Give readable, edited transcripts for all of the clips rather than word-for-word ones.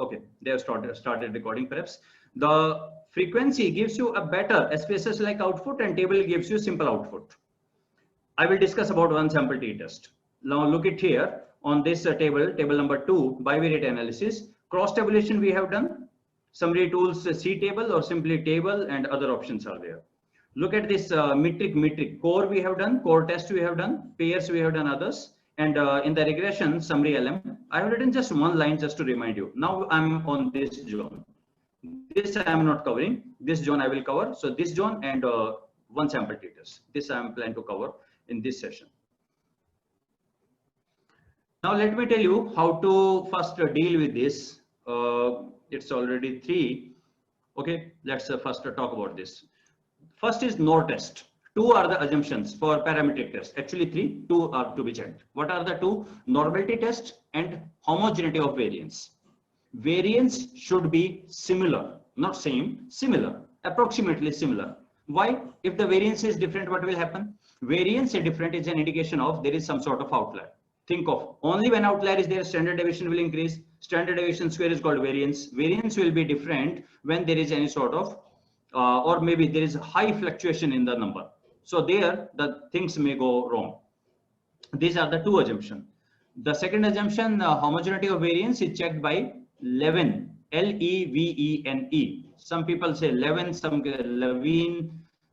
Okay, they have started recording perhaps. The frequency gives you a better SPSS like output and table gives you simple output. I will discuss about one sample t-test. Now look at here on this table number 2, bivariate analysis. Cross tabulation we have done. Summary tools C table or simply table and other options are there. Look at this metric core we have done, core test we have done, pairs we have done others. And in the regression summary LM, I have written just one line just to remind you. Now I'm on this zone. This I am not covering. This zone I will cover. So this zone and one sample t-test. This I am planning to cover in this session. Now let me tell you how to first deal with this. It's already 3. Okay, let's first talk about this. First is NOR test. 2 are the assumptions for parametric test. Actually 3, 2 are to be checked. What are the 2? Normality test and homogeneity of variance. Variance should be similar, not same, similar, approximately similar. Why? If the variance is different, what will happen? Variance is different is an indication of there is some sort of outlier. Think of only when outlier is there, standard deviation will increase. Standard deviation square is called variance. Variance will be different when there is any sort of, or maybe there is high fluctuation in the number. So there the things may go wrong. These are the 2 assumptions. The second assumption, homogeneity of variance is checked by Levene, L-E-V-E-N-E. Some people say Levene, some Levine,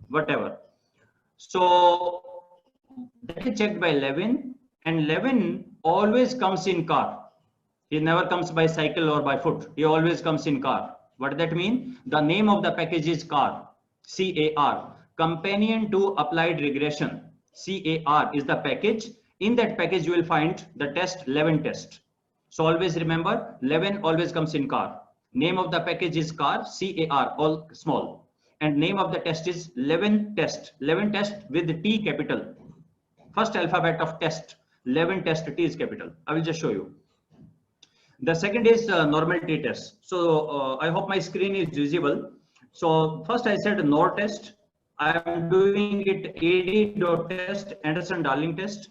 whatever. So that is checked by Levene, and Levene always comes in car. He never comes by cycle or by foot. He always comes in car. What does that mean? The name of the package is CAR, C-A-R, Companion to Applied Regression. C-A-R is the package. In that package, you will find the test Levene test. So always remember, Levene always comes in car. Name of the package is CAR, C-A-R, all small. And name of the test is Levene test. Levene test with T capital. First alphabet of test. Levene test, T is capital. I will just show you. The second is normality test. So I hope my screen is visible. So first I said NOR test. I am doing it AD test, Anderson-Darling test.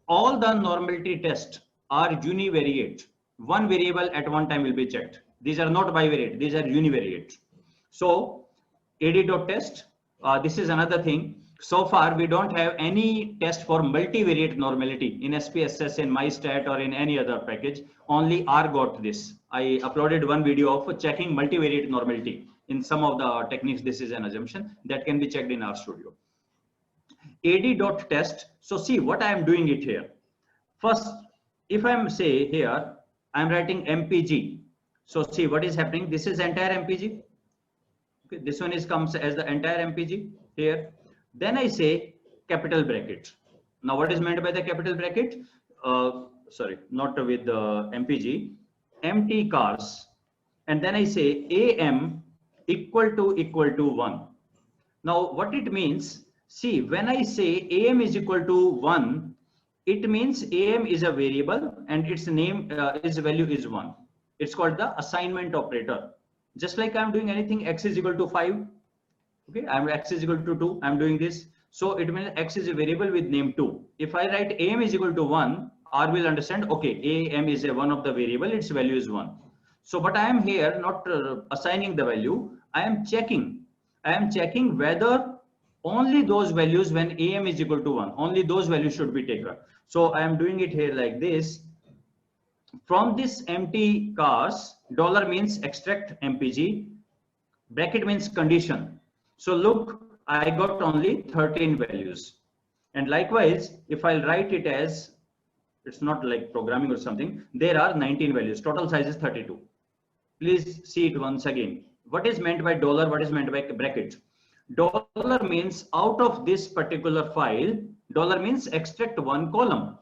All the normality tests are univariate. One variable at one time will be checked. These are not bivariate, these are univariate. So AD test, this is another thing. So far we don't have any test for multivariate normality in SPSS, in MyStat or in any other package. Only R got this. I uploaded one video of checking multivariate normality. In some of the techniques, this is an assumption that can be checked in RStudio. AD test. So see what I am doing it here. First, if I am say here, I am writing MPG. So see what is happening. This is entire MPG. Okay, this one is comes as the entire MPG here. Then I say capital bracket. Now what is meant by the capital bracket? Sorry, not with the MPG. MT cars. And then I say AM equal to 1. Now what it means? See, when I say AM is equal to 1, it means AM is a variable and its name, its value is 1. It's called the assignment operator. Just like I'm doing anything, X is equal to 5. Okay, X is equal to 2. I'm doing this. So it means X is a variable with name 2. If I write AM is equal to 1, R will understand, okay, AM is a one of the variable, its value is 1. So, but I am here not assigning the value. I am checking whether only those values when AM is equal to 1, only those values should be taken. So I am doing it here like this. From this empty cars, dollar means extract MPG, bracket means condition. So look, I got only 13 values. And likewise, if I'll write it as, it's not like programming or something, there are 19 values, total size is 32. Please see it once again. What is meant by dollar? What is meant by bracket? Dollar means out of this particular file, dollar means extract one column,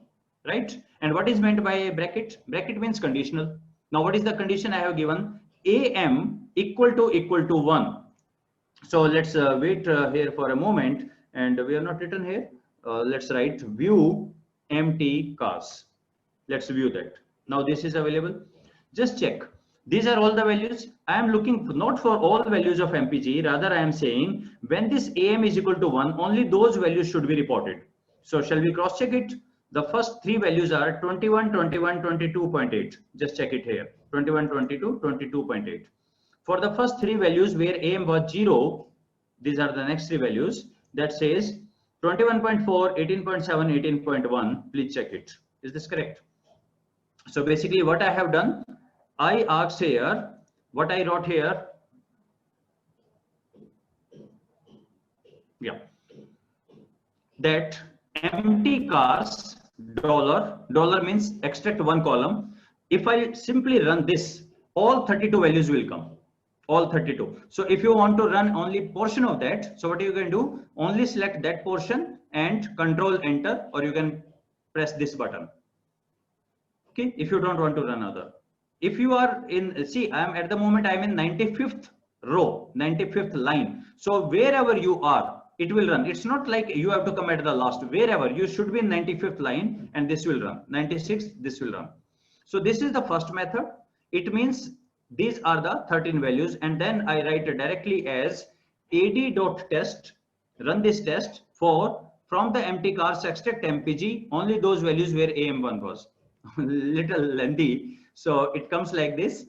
right? And what is meant by bracket? Bracket means conditional. Now what is the condition I have given? AM equal to 1. So let's wait here for a moment, and we have not written here. Let's write view empty cars. Let's view that. Now this is available. Just check. These are all the values. I am looking not for all values of MPG. Rather, I am saying when this AM is equal to 1, only those values should be reported. So shall we cross check it? The first 3 values are 21, 21, 22.8. Just check it here. 21, 22, 22.8. For the first three values where AM was 0, these are the next three values that says 21.4, 18.7, 18.1. Please check it. Is this correct? So basically what I have done, I asked here, what I wrote here, yeah, that empty cars, dollar means extract one column. If I simply run this, all 32 values will come, all 32. So if you want to run only portion of that, so what you can do, only select that portion and control enter, or you can press this button. Okay, if you don't want to run other. If you are in, see, I am at the moment, I am in 95th row, 95th line. So wherever you are, it will run. It's not like you have to come at the last. Wherever you should be in 95th line, and this will run. 96th, this will run. So this is the first method. It means these are the 13 values, and then I write directly as ad.test. Run this test for from the empty cars extract MPG only those values where AM1 was. Little lengthy, so it comes like this.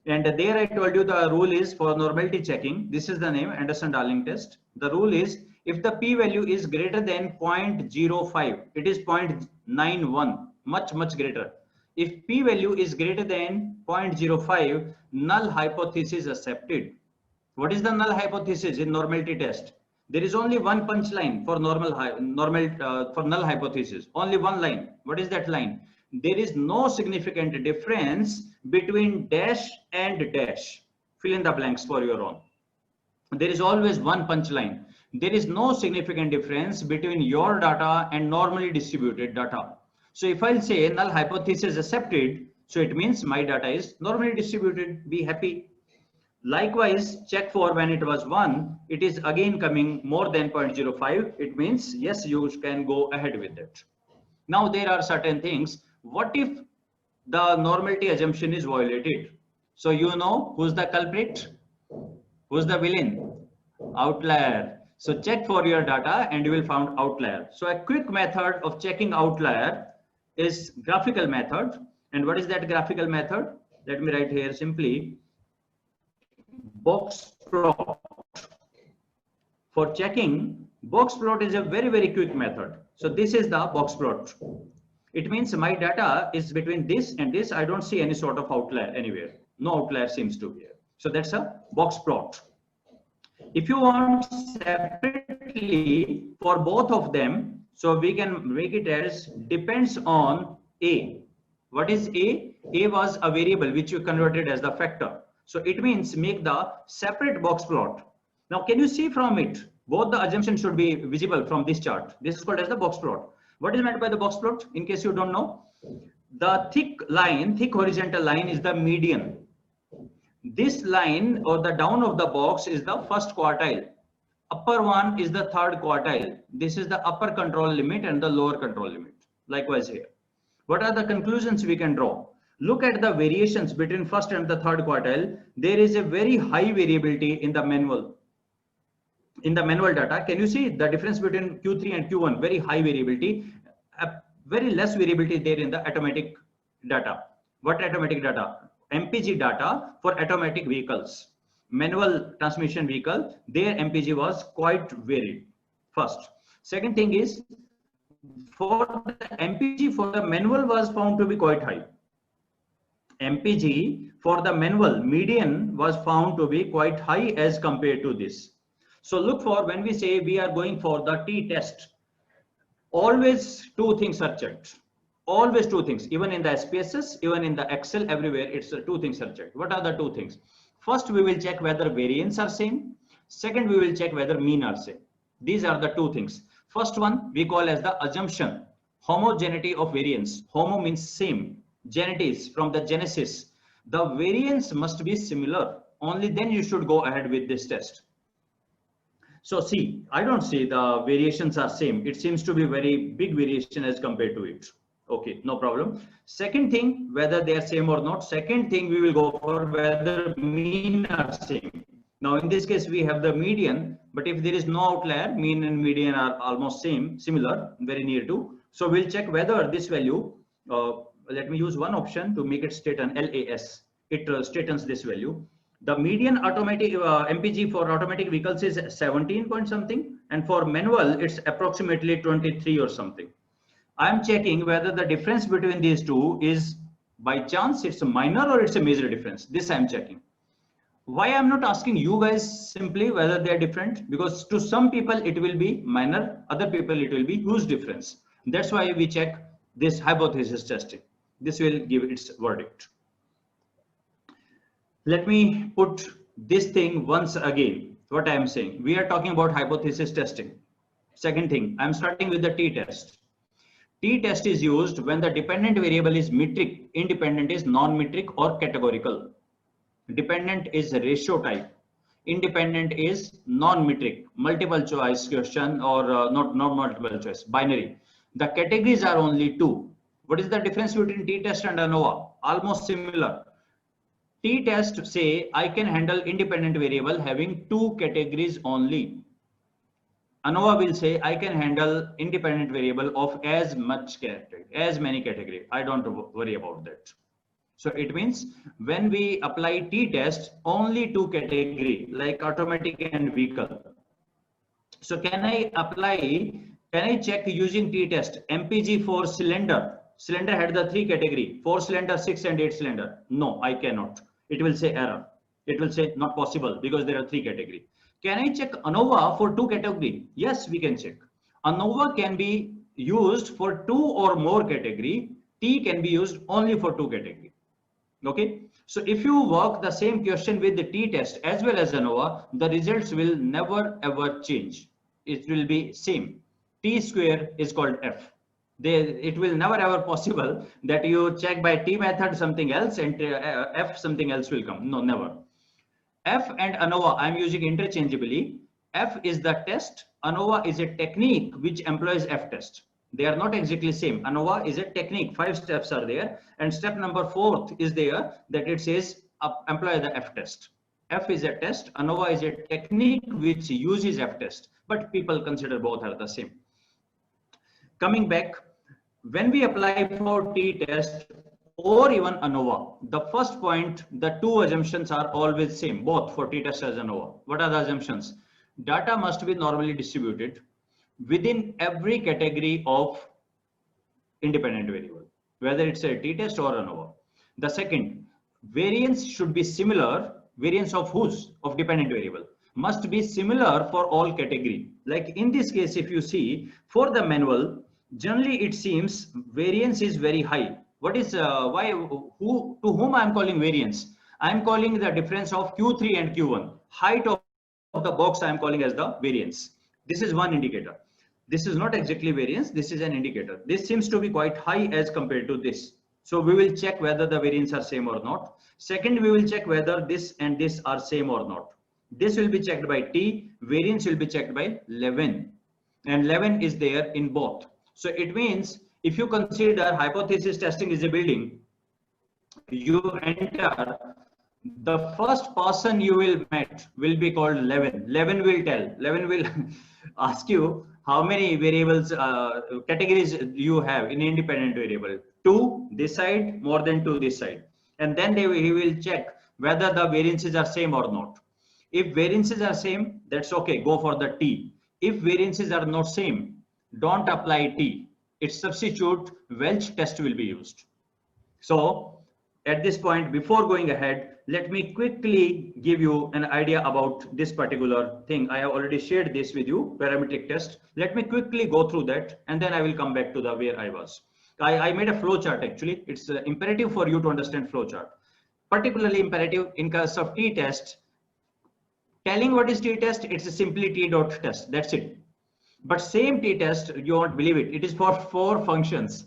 And there I told you the rule is for normality checking. This is the name, Anderson-Darling test. The rule is if the p value is greater than 0.05, it is 0.91, much greater. If p value is greater than 0.05, null hypothesis accepted. What is the null hypothesis in normality test? There is only one punchline for for null hypothesis. Only one line. What is that line? There is no significant difference between dash and dash. Fill in the blanks for your own. There is always one punchline. There is no significant difference between your data and normally distributed data. So if I'll say null hypothesis accepted, so it means my data is normally distributed. Be happy. Likewise, check for when it was 1, it is again coming more than 0.05. It means yes, you can go ahead with it. Now there are certain things. What if the normality assumption is violated? So you know who's the culprit, who's the villain? Outlier. So check for your data and you will find outlier. So a quick method of checking outlier is graphical method. And what is that graphical method? Let me write here simply. Box plot. For checking, box plot is a very quick method. So this is the box plot. It means my data is between this and this. I don't see any sort of outlier anywhere. No outlier seems to be here. So that's a box plot. If you want separately for both of them, so we can make it as depends on A. What is A? A was a variable which you converted as the factor. So it means make the separate box plot. Now, can you see from it? Both the assumptions should be visible from this chart. This is called as the box plot. What is meant by the box plot? In case you don't know, the thick line, thick horizontal line is the median. This line or the down of the box is the first quartile. Upper one is the third quartile. This is the upper control limit and the lower control limit. Likewise here. What are the conclusions we can draw? Look at the variations between first and the third quartile. There is a very high variability in the manual. In the manual data, can you see the difference between Q3 and Q1? Very high variability, very less variability there in the automatic data. What automatic data? MPG data for automatic vehicles. Manual transmission vehicle, their MPG was quite varied. First. Second thing is, for the MPG for the manual was found to be quite high. MPG for the manual median was found to be quite high as compared to this. So look for when we say we are going for the t-test, always two things are checked. Always two things, even in the SPSS, even in the Excel, everywhere it's two things are checked. What are the two things? First, we will check whether variance are same. Second, we will check whether mean are same. These are the two things. First one we call as the assumption, homogeneity of variance. Homo means same. Geneity is from the genesis. The variance must be similar. Only then you should go ahead with this test. So see, I don't see the variations are same. It seems to be very big variation as compared to it. Okay, no problem. Second thing, whether they are same or not. Second thing, we will go for whether mean are same. Now, in this case, we have the median, but if there is no outlier, mean and median are almost similar, very near to. So we'll check whether this value, let me use one option to make it state an LAS. it straightens this value. The median automatic MPG for automatic vehicles is 17 point something, and for manual it's approximately 23 or something. I am checking whether the difference between these two is by chance it's a minor or it's a major difference. This I am checking. Why I'm not asking you guys simply whether they are different, because to some people it will be minor, other people it will be huge difference. That's why we check this hypothesis testing. This will give its verdict. Let me put this thing once again. What I am saying, we are talking about hypothesis testing. Second thing, I'm starting with the t-test. T-test is used when the dependent variable is metric, independent is non-metric or categorical. Dependent is ratio type, independent is non-metric, multiple choice question, or not multiple choice, binary. The categories are only two. What is the difference between t-test and ANOVA? Almost similar. T-test say I can handle independent variable having two categories only. ANOVA will say I can handle independent variable of as many category. I don't worry about that. So it means when we apply t-test, only two category like automatic and vehicle. So can I check using t-test MPG for cylinder? Cylinder had the three category, 4 cylinder, 6 and 8 cylinder. No, I cannot. It will say error. It will say not possible because there are three category. Can I check ANOVA for two category? Yes, we can check. ANOVA can be used for two or more category. T can be used only for two category. Okay, so if you work the same question with the t-test as well as ANOVA, the results will never ever change. It will be same. T square is called F. It will never ever possible that you check by T method something else and F something else will come. No, never. F and ANOVA I am using interchangeably. F is the test. ANOVA is a technique which employs F test. They are not exactly same. ANOVA is a technique. 5 steps are there, and step number 4th is there that it says employ the F test. F is a test. ANOVA is a technique which uses F test, but people consider both are the same. Coming back, when we apply for t-test or even ANOVA, the first point, the two assumptions are always same, both for t-test as ANOVA. What are the assumptions? Data must be normally distributed within every category of independent variable, whether it's a t-test or ANOVA. The second, variance should be similar. Variance of whose? Of dependent variable must be similar for all category. Like in this case, if you see for the manual, generally it seems variance is very high. What is why? To whom I am calling variance? I am calling the difference of Q3 and Q1. Height of the box I am calling as the variance. This is one indicator. This is not exactly variance. This is an indicator. This seems to be quite high as compared to this. So we will check whether the variance are same or not. Second, we will check whether this and this are same or not. This will be checked by T. Variance will be checked by 11. And 11 is there in both. So it means if you consider hypothesis testing is a building, you enter, the first person you will meet will be called 11. 11 will tell. 11 will ask you how many variables, categories you have in independent variable. 2 this side, more than 2 this side. And then he will check whether the variances are same or not. If variances are same, that's okay, go for the T. If variances are not same, don't apply T. Its substitute Welch test will be used. So at this point, before going ahead, let me quickly give you an idea about this particular thing. I have already shared this with you, parametric test. Let me quickly go through that, and then I will come back to the where I was. I made a flow chart actually. It's imperative for you to understand flow chart. Particularly imperative in case of t-test. Telling what is t-test, it's a simply t.test. That's it. But same t-test, you won't believe it. It is for 4 functions.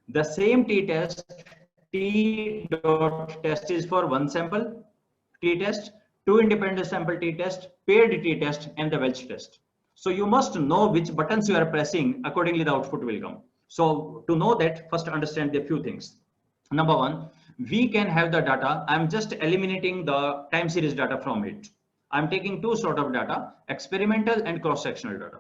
The same t-test, t.test is for 1 sample t-test, 2 independent sample t-test, paired t-test, and the Welch test. So you must know which buttons you are pressing. Accordingly, the output will come. So to know that, first understand the few things. Number 1, we can have the data. I'm just eliminating the time series data from it. I'm taking 2 sort of data, experimental and cross-sectional data.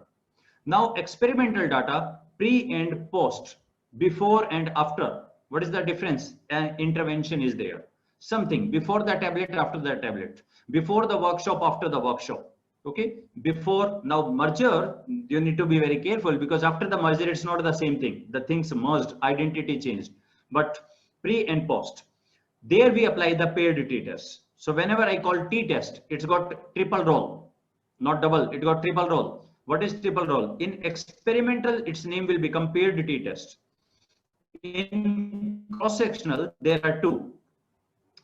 Now, experimental data, pre and post, before and after. What is the difference? An intervention is there. something before the tablet, after the tablet, before the workshop, after the workshop. Okay, before, now merger, you need to be very careful because after the merger, it's not the same thing. The things merged, identity changed, but pre and post. There we apply the paired t-test. So whenever I call t-test, it's got triple role, not double, it got triple role. What is triple role? In experimental, its name will become paired t-test. In cross-sectional, there are two.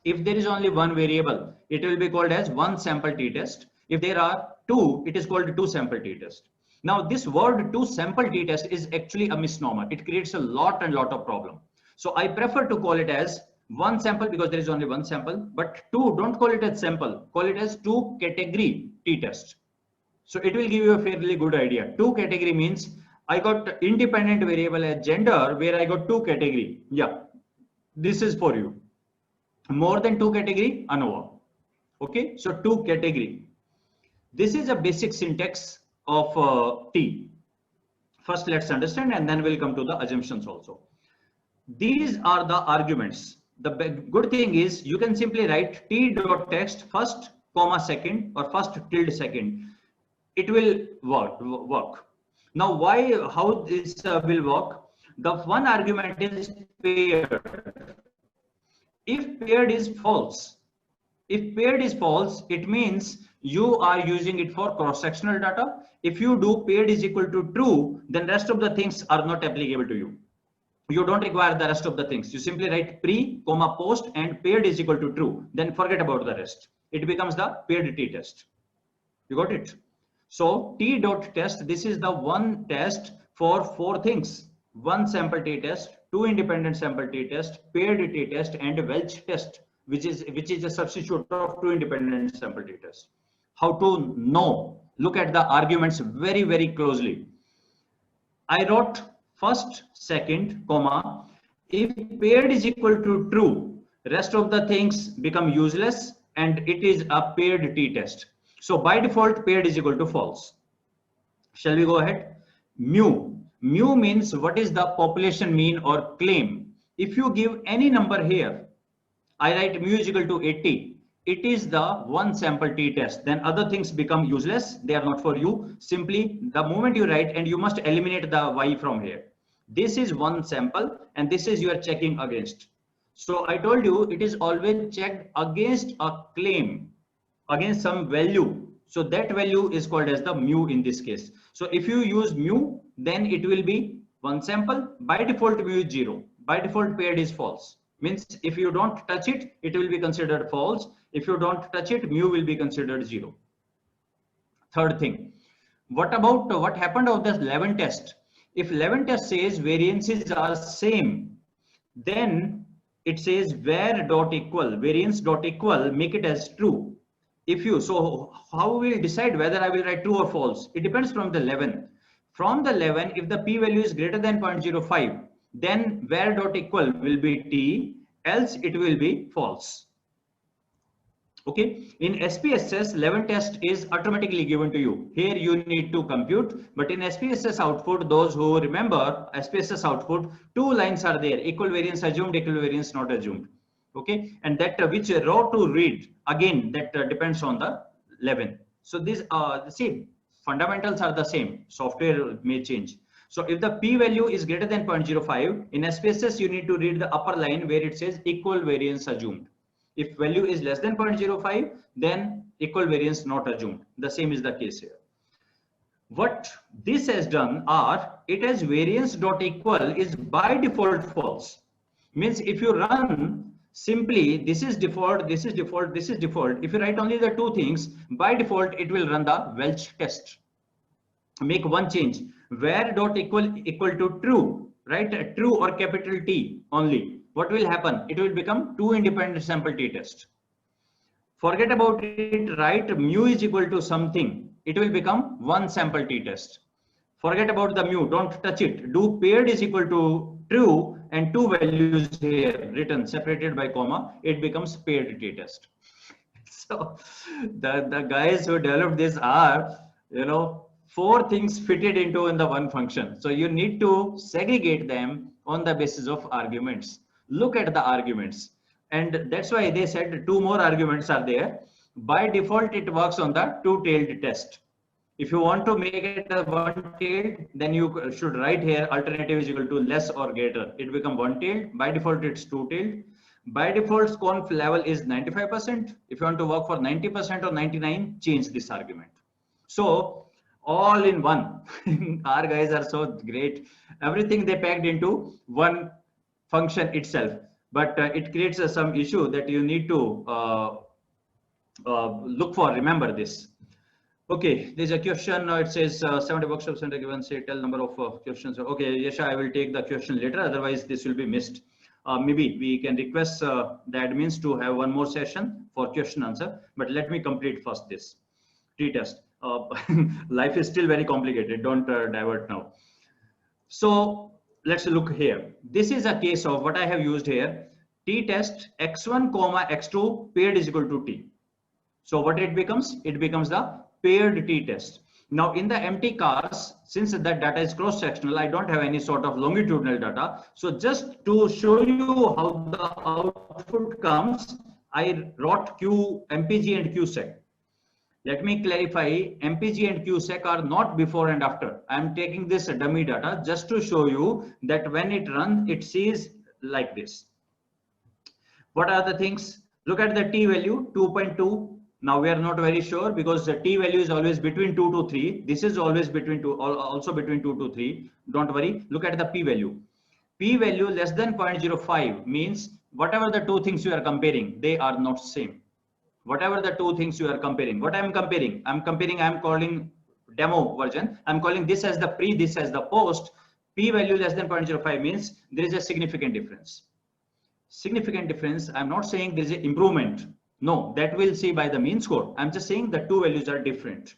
If there is only one variable, it will be called as one sample t-test. If there are two, it is called two sample t-test. Now this word two sample t-test is actually a misnomer. It creates a lot of problem. So I prefer to call it as one sample because there is only one sample, but two, don't call it as sample, call it as two category t-test. So it will give you a fairly good idea. Two category means I got independent variable as gender where I got two category. Yeah, this is for you. More than two category, ANOVA. Okay, so two category. This is a basic syntax of T. First, let's understand and then we'll come to the assumptions also. These are the arguments. The good thing is you can simply write T dot text first, comma second or first tilde second. It will work. Now, how this will work? The one argument is paired. If paired is false, it means you are using it for cross-sectional data. If you do paired is equal to true, then rest of the things are not applicable to you. You don't require the rest of the things. You simply write pre, comma, post, and paired is equal to true. Then forget about the rest. It becomes the paired t-test. You got it? So T dot test, this is the one test for four things. One sample t-test, two independent sample t-test, paired t-test, and Welch test, which is a substitute of two independent sample t-test. How to know? Look at the arguments very closely. I wrote first, second, comma. If paired is equal to true, rest of the things become useless and it is a paired t-test. So by default, paired is equal to false. Shall we go ahead? Mu means what is the population mean or claim. If you give any number here, I write mu is equal to 80. It is the one sample t-test. Then other things become useless. They are not for you. Simply the moment you write and you must eliminate the y from here. This is one sample and this is you are checking against. So I told you it is always checked against a claim, against some value. So that value is called as the mu in this case. So if you use mu, then it will be one sample. By default, mu is 0. By default, paired is false. Means if you don't touch it, it will be considered false. If you don't touch it, mu will be considered 0. Third thing, what about what happened of the 11 test? If 11 test says variances are same, then it says var dot equal, variance dot equal, make it as true. If you, so how will decide whether I will write true or false? It depends from the 11. From the 11, if the p value is greater than 0.05, then var dot equal will be t, else it will be false. Okay, in SPSS 11 test is automatically given to you. Here you need to compute, but in SPSS output, those who remember SPSS output, two lines are there: equal variance assumed, equal variance not assumed. Okay, and that which row to read, again that depends on the 11. So these see, fundamentals are the same, software may change. So if the p value is greater than 0.05 in SPSS, you need to read the upper line where it says equal variance assumed. If value is less than 0.05, then equal variance not assumed. The same is the case here. What this has done are, it has variance dot equal is by default false. Means if you run simply, this is default, this is default, this is default. If you write only the two things, by default, it will run the Welch test. Make one change, var dot equal to true, right? True or capital T only. What will happen? It will become two independent sample t-test. Forget about it, write mu is equal to something. It will become one sample t-test. Forget about the mu, don't touch it. Do paired is equal to true and two values here written separated by comma. It becomes paired t-test. So the guys who developed this are, four things fitted into in the one function. So you need to segregate them on the basis of arguments. Look at the arguments. And that's why they said two more arguments are there. By default, it works on the two-tailed test. If you want to make it a one-tailed, then you should write here alternative is equal to less or greater. It becomes one-tailed. By default, it's two-tailed. By default, conf level is 95%. If you want to work for 90% or 99, change this argument. So all in one. Our guys are so great. Everything they packed into one function itself. But it creates some issue that you need to look for. Remember this. Okay, there's a question. It says 70 workshops and given, say, tell number of questions. Okay, Yasha, I will take the question later. Otherwise, this will be missed. Maybe we can request the admins to have one more session for question answer. But let me complete first this t-test. Life is still very complicated. Don't divert now. So let's look here. This is a case of what I have used here. T-test x1 comma x2 paired is equal to t. So what it becomes? It becomes the paired t-test. Now in the empty cars, since that data is cross-sectional, I don't have any sort of longitudinal data. So just to show you how the output comes, I wrote MPG and QSEC. Let me clarify, MPG and QSEC are not before and after. I'm taking this dummy data just to show you that when it runs, it sees like this. What are the things? Look at the t value, 2.2. Now we are not very sure because the t value is always between 2 to 3. This is always between also between 2 to 3. Don't worry. Look at the p value. P value less than 0.05 means whatever the two things you are comparing, they are not same. Whatever the two things you are comparing, what I'm comparing, I'm calling demo version. I'm calling this as the pre, this as the post. P value less than 0.05 means there is a significant difference. Significant difference. I'm not saying there is an improvement. No, that we'll see by the mean score. I'm just saying the two values are different.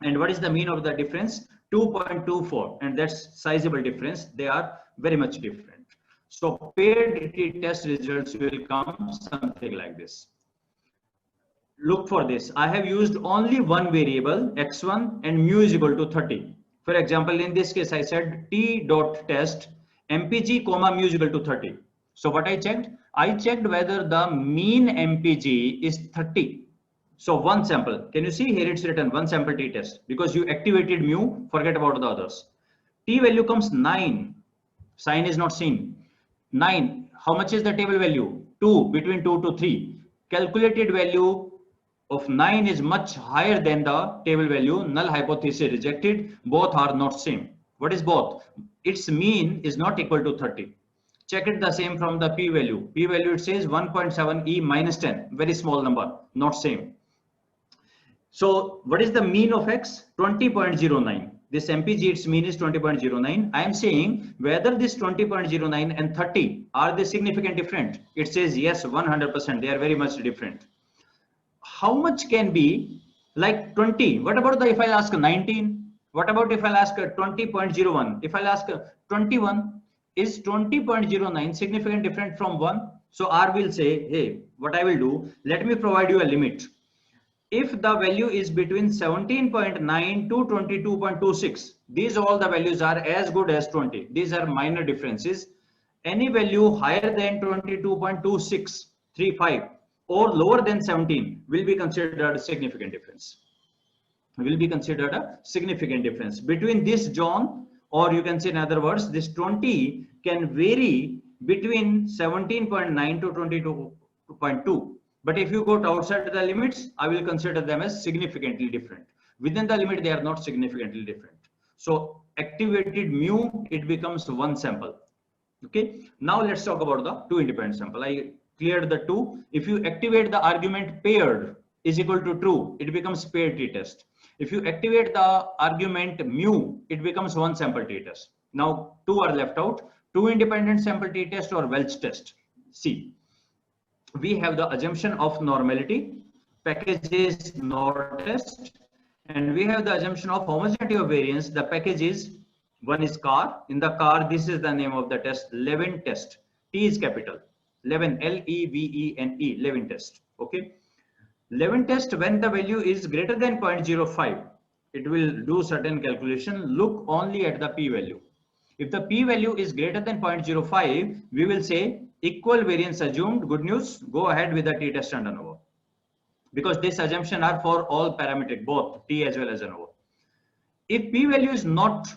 And what is the mean of the difference? 2.24, and that's sizable difference. They are very much different. So paired t-test results will come something like this. Look for this. I have used only one variable x1 and mu is equal to 30. For example, in this case, I said t.test mpg comma mu is equal to 30. So what I checked whether the mean MPG is 30. So one sample. Can you see here it's written one sample t-test because you activated mu, forget about the others. T value comes 9. Sign is not seen. 9. How much is the table value? 2, between 2 to 3. Calculated value of 9 is much higher than the table value. Null hypothesis rejected. Both are not same. What is both? Its mean is not equal to 30. Check it the same from the p value. P value it says 1.7 e minus 10, very small number, not same. So what is the mean of x? 20.09. This MPG, its mean is 20.09. I am saying whether this 20.09 and 30 are they significant different? It says yes, 100%. They are very much different. How much can be like 20? What about the if I ask 19? What about if I ask 20.01? If I ask 21? Is 20.09 significant different from 1? So R will say, hey, what I will do, let me provide you a limit. If the value is between 17.9 to 22.26, these all the values are as good as 20. These are minor differences. Any value higher than 22.2635 or lower than 17 will be considered a significant difference. Will be considered a significant difference between this zone. Or you can say in other words, this 20 can vary between 17.9 to 22.2. But if you go outside the limits, I will consider them as significantly different. Within the limit, they are not significantly different. So activated mu, it becomes one sample. Okay. Now let's talk about the two independent sample. I cleared the two. If you activate the argument paired is equal to true, it becomes paired t-test. If you activate the argument mu, it becomes one sample t-test. Now two are left out, two independent sample t-test or Welch test. See, we have the assumption of normality, package is NOR test, and we have the assumption of homogeneity of variance. The package is, one is car. In the car, this is the name of the test, Levin test. T is capital, Levin, L-E-V-E-N-E, Levin test. Okay. Levin test, when the value is greater than 0.05, it will do certain calculation. Look only at the p value. If the p value is greater than 0.05, we will say Equal variance assumed, good news, go ahead with the t-test and ANOVA. Because this assumption are for all parametric, both t as well as ANOVA. If p-value is not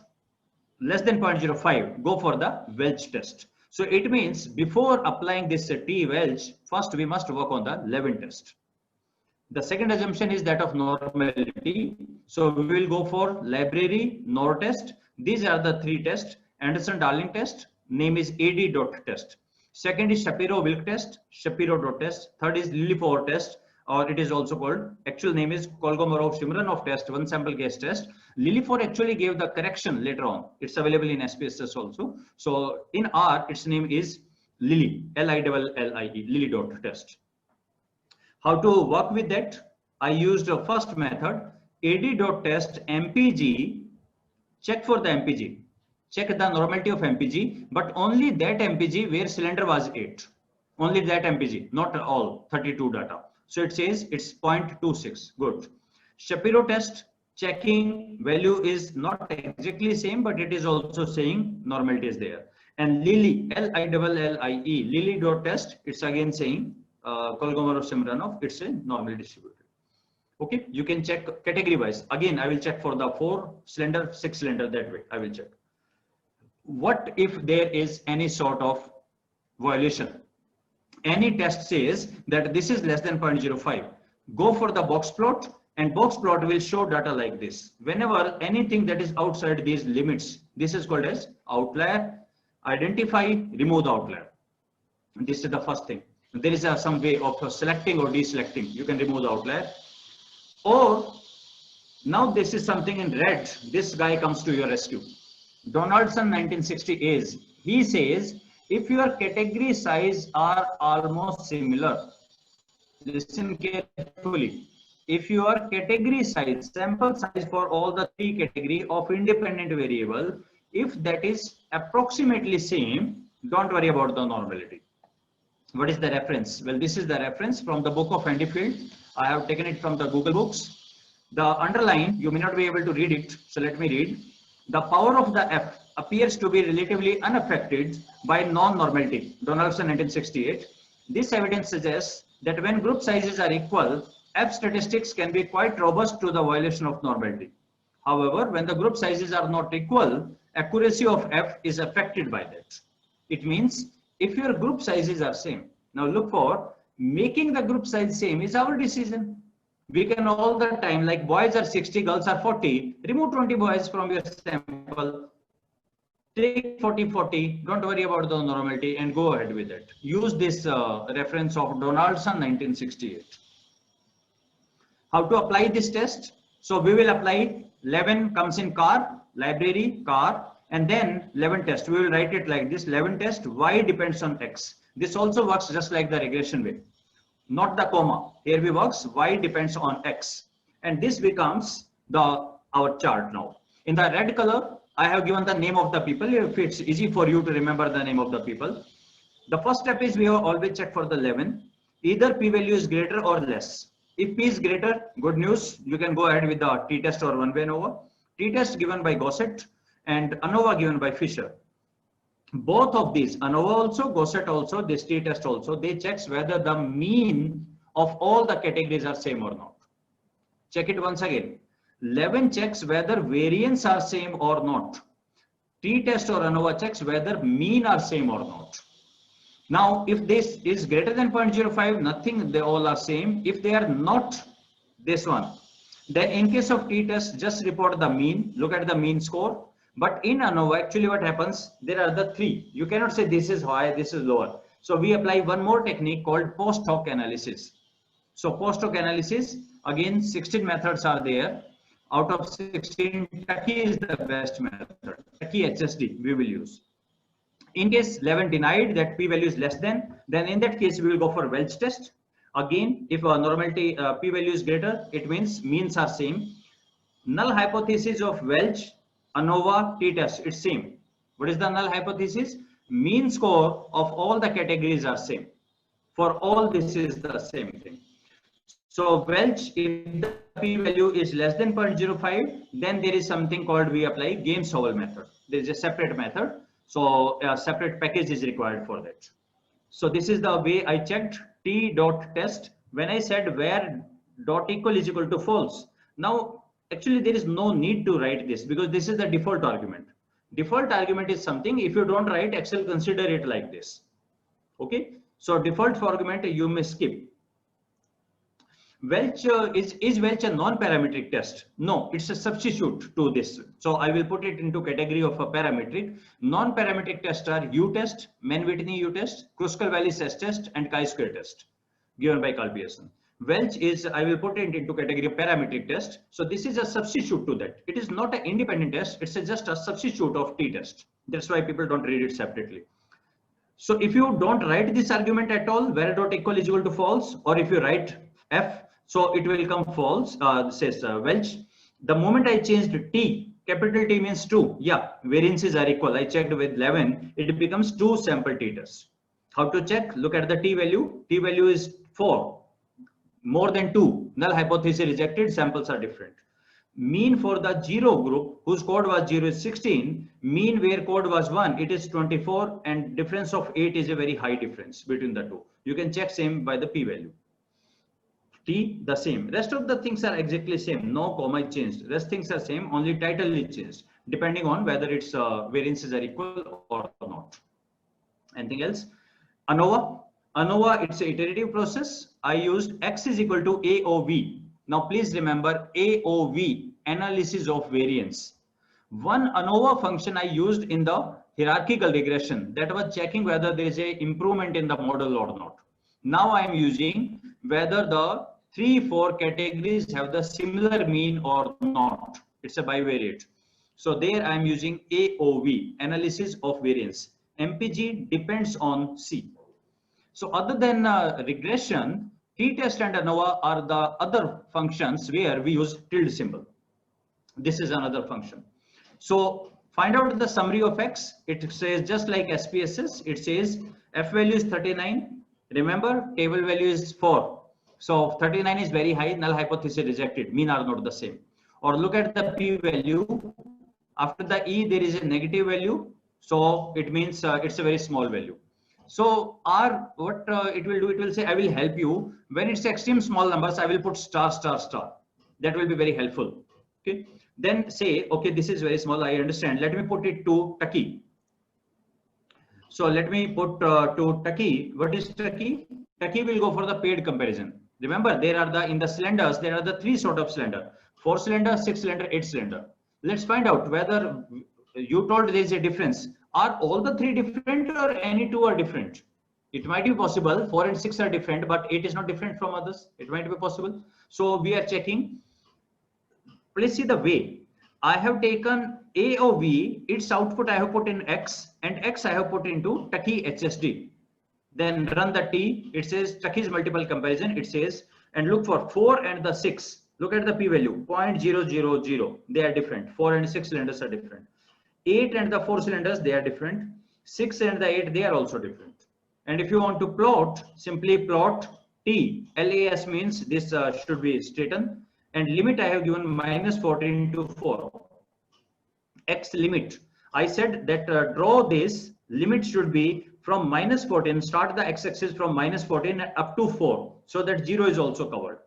less than 0.05, go for the Welch test. So it means before applying this t-Welch, first we must work on the Levin test. The second assumption is that of normality. So we will go for library, NOR test. These are the three tests. Anderson-Darling test, name is AD.test. Second is Shapiro-Wilk test, Shapiro.test. Third is Lilliefors test, or it is also called, actual name is Kolmogorov-Shimronov test, one sample case test. Lilliefors actually gave the correction later on. It's available in SPSS also. So in R, its name is Lilly, Lillie, Lilly.test. How to work with that? I used the first method, AD.test MPG, check for the MPG. Check the normality of MPG, but only that MPG where cylinder was 8. Only that MPG, not all 32 data. So it says it's 0.26. Good. Shapiro test, checking value is not exactly same, but it is also saying normality is there. And Lilly, Lillie, Lilly.test, it's again saying Kolmogorov-Shimronov, it's a normally distributed. Okay, you can check category wise. Again, I will check for the 4 cylinder, 6 cylinder, that way I will check. What if there is any sort of violation? Any test says that this is less than 0.05. Go for the box plot, and box plot will show data like this. Whenever anything that is outside these limits, this is called as outlier. Identify, remove the outlier. This is the first thing. There is some way of selecting or deselecting. You can remove the outlier. Or now this is something in red. This guy comes to your rescue. Donaldson 1960 is, he says, if your category size are almost similar, listen carefully. If your category size, sample size for all the 3 category of independent variable, if that is approximately same, don't worry about the normality. What is the reference? Well, this is the reference from the book of Andy Field. I have taken it from the Google Books. The underline, you may not be able to read it, so let me read. The power of the F appears to be relatively unaffected by non-normality. Donaldson 1968. This evidence suggests that when group sizes are equal, F statistics can be quite robust to the violation of normality. However, when the group sizes are not equal, accuracy of F is affected by that. It means if your group sizes are same. Now look for making the group size same is our decision. We can all the time, like boys are 60, girls are 40, remove 20 boys from your sample, take 40, don't worry about the normality and go ahead with it. Use this reference of Donaldson 1968. How to apply this test? So we will apply 11 comes in car, library, car, and then 11 test. We will write it like this, 11 test, Y depends on X. This also works just like the regression way. Not the comma. Here we works Y depends on X, and this becomes our chart now. In the red color, I have given the name of the people. If it's easy for you to remember the name of the people, the first step is we have always check for the 11. Either p-value is greater or less. If p is greater, good news. You can go ahead with the t-test or one-way ANOVA. T-test given by Gossett and ANOVA given by Fisher. Both of these, ANOVA also, Gossett also, this t-test also, they checks whether the mean of all the categories are same or not. Check it once again. 11 checks whether variance are same or not. T-test or ANOVA checks whether mean are same or not. Now, if this is greater than 0.05, nothing, they all are same. If they are not this one, then in case of t-test, just report the mean, look at the mean score. But in ANOVA, actually what happens, there are the 3. You cannot say this is high, this is lower. So we apply one more technique called post hoc analysis. So post hoc analysis, again, 16 methods are there. Out of 16, Taki is the best method. Taki HSD we will use. In case 11 denied that p-value is less than, then in that case we will go for Welch test. Again, if a normality p-value is greater, it means means are same. Null hypothesis of Welch, ANOVA, t-test, it's same. What is the null hypothesis? Mean score of all the categories are same. For all this is the same thing. So Welch, if the p-value is less than 0.05, then there is something called we apply Games-Howell method. There is a separate method. So a separate package is required for that. So this is the way I checked t dot test when I said where dot equal is equal to false. Now, actually there is no need to write this because this is the default argument. Default argument is something, if you don't write, Excel consider it like this. Okay. So default argument you may skip. Welch is Welch a non-parametric test? No, it's a substitute to this. So I will put it into category of a parametric. Non-parametric tests are U-test, Mann-Whitney U-test, Kruskal-Wallis S-test, and chi-square test given by Carl Pearson. Welch is, I will put it into category of parametric test. So this is a substitute to that. It is not an independent test. It's just a substitute of t-test. That's why people don't read it separately. So if you don't write this argument at all, where dot equal is equal to false, or if you write f, so it will come false, says Welch. The moment I changed t, capital T means 2. Yeah, variances are equal. I checked with 11. It becomes 2 sample t-tests. How to check? Look at the t value. T value is 4. More than 2. Null hypothesis rejected. Samples are different. Mean for the 0 group, whose code was 0 is 16. Mean where code was 1, it is 24. And difference of 8 is a very high difference between the two. You can check same by the p value. T the same. Rest of the things are exactly same. No comma is changed. Rest things are same. Only title is changed depending on whether its variances are equal or not. Anything else? ANOVA. ANOVA, it's an iterative process. I used X is equal to AOV. Now please remember AOV, analysis of variance. One ANOVA function I used in the hierarchical regression, that was checking whether there is a improvement in the model or not. Now I am using whether the 3-4 categories have the similar mean or not. It's a bivariate. So there I am using AOV, analysis of variance. MPG depends on C. So other than regression, t-test and ANOVA are the other functions where we use tilde symbol. This is another function. So find out the summary of X. It says just like SPSS, it says F value is 39. Remember, table value is 4. So 39 is very high, null hypothesis rejected, mean are not the same. Or look at the p value. After the E, there is a negative value. So it means it's a very small value. So R, what it will do, it will say, I will help you. When it's extreme small numbers, I will put star, star, star. That will be very helpful. Okay. Then say, okay, this is very small, I understand. Let me put it to Tucky. So let me put to Tucky. What is Tucky? Tucky will go for the paired comparison. Remember, there are in the cylinders, there are the 3 sort of cylinder: 4 cylinder, 6 cylinder, 8 cylinder. Let's find out whether you told there is a difference. Are all the 3 different or any 2 are different? It might be possible 4 and 6 are different, but 8 is not different from others. It might be possible. So we are checking. Please see the way. I have taken AOV, its output I have put in X, and X I have put into Tucky HSD. Then run the T, it says Tucky's multiple comparison, it says, and look for 4 and the 6. Look at the p value, 0.000. They are different. 4 and 6 cylinders are different. 8 and the 4 cylinders, they are different. 6 and the 8, they are also different. And if you want to plot, simply plot T. LAS means this should be straightened. And limit I have given -14 to 4. X limit. I said that draw this limit should be from -14. Start the x-axis from -14 up to 4, so that 0 is also covered.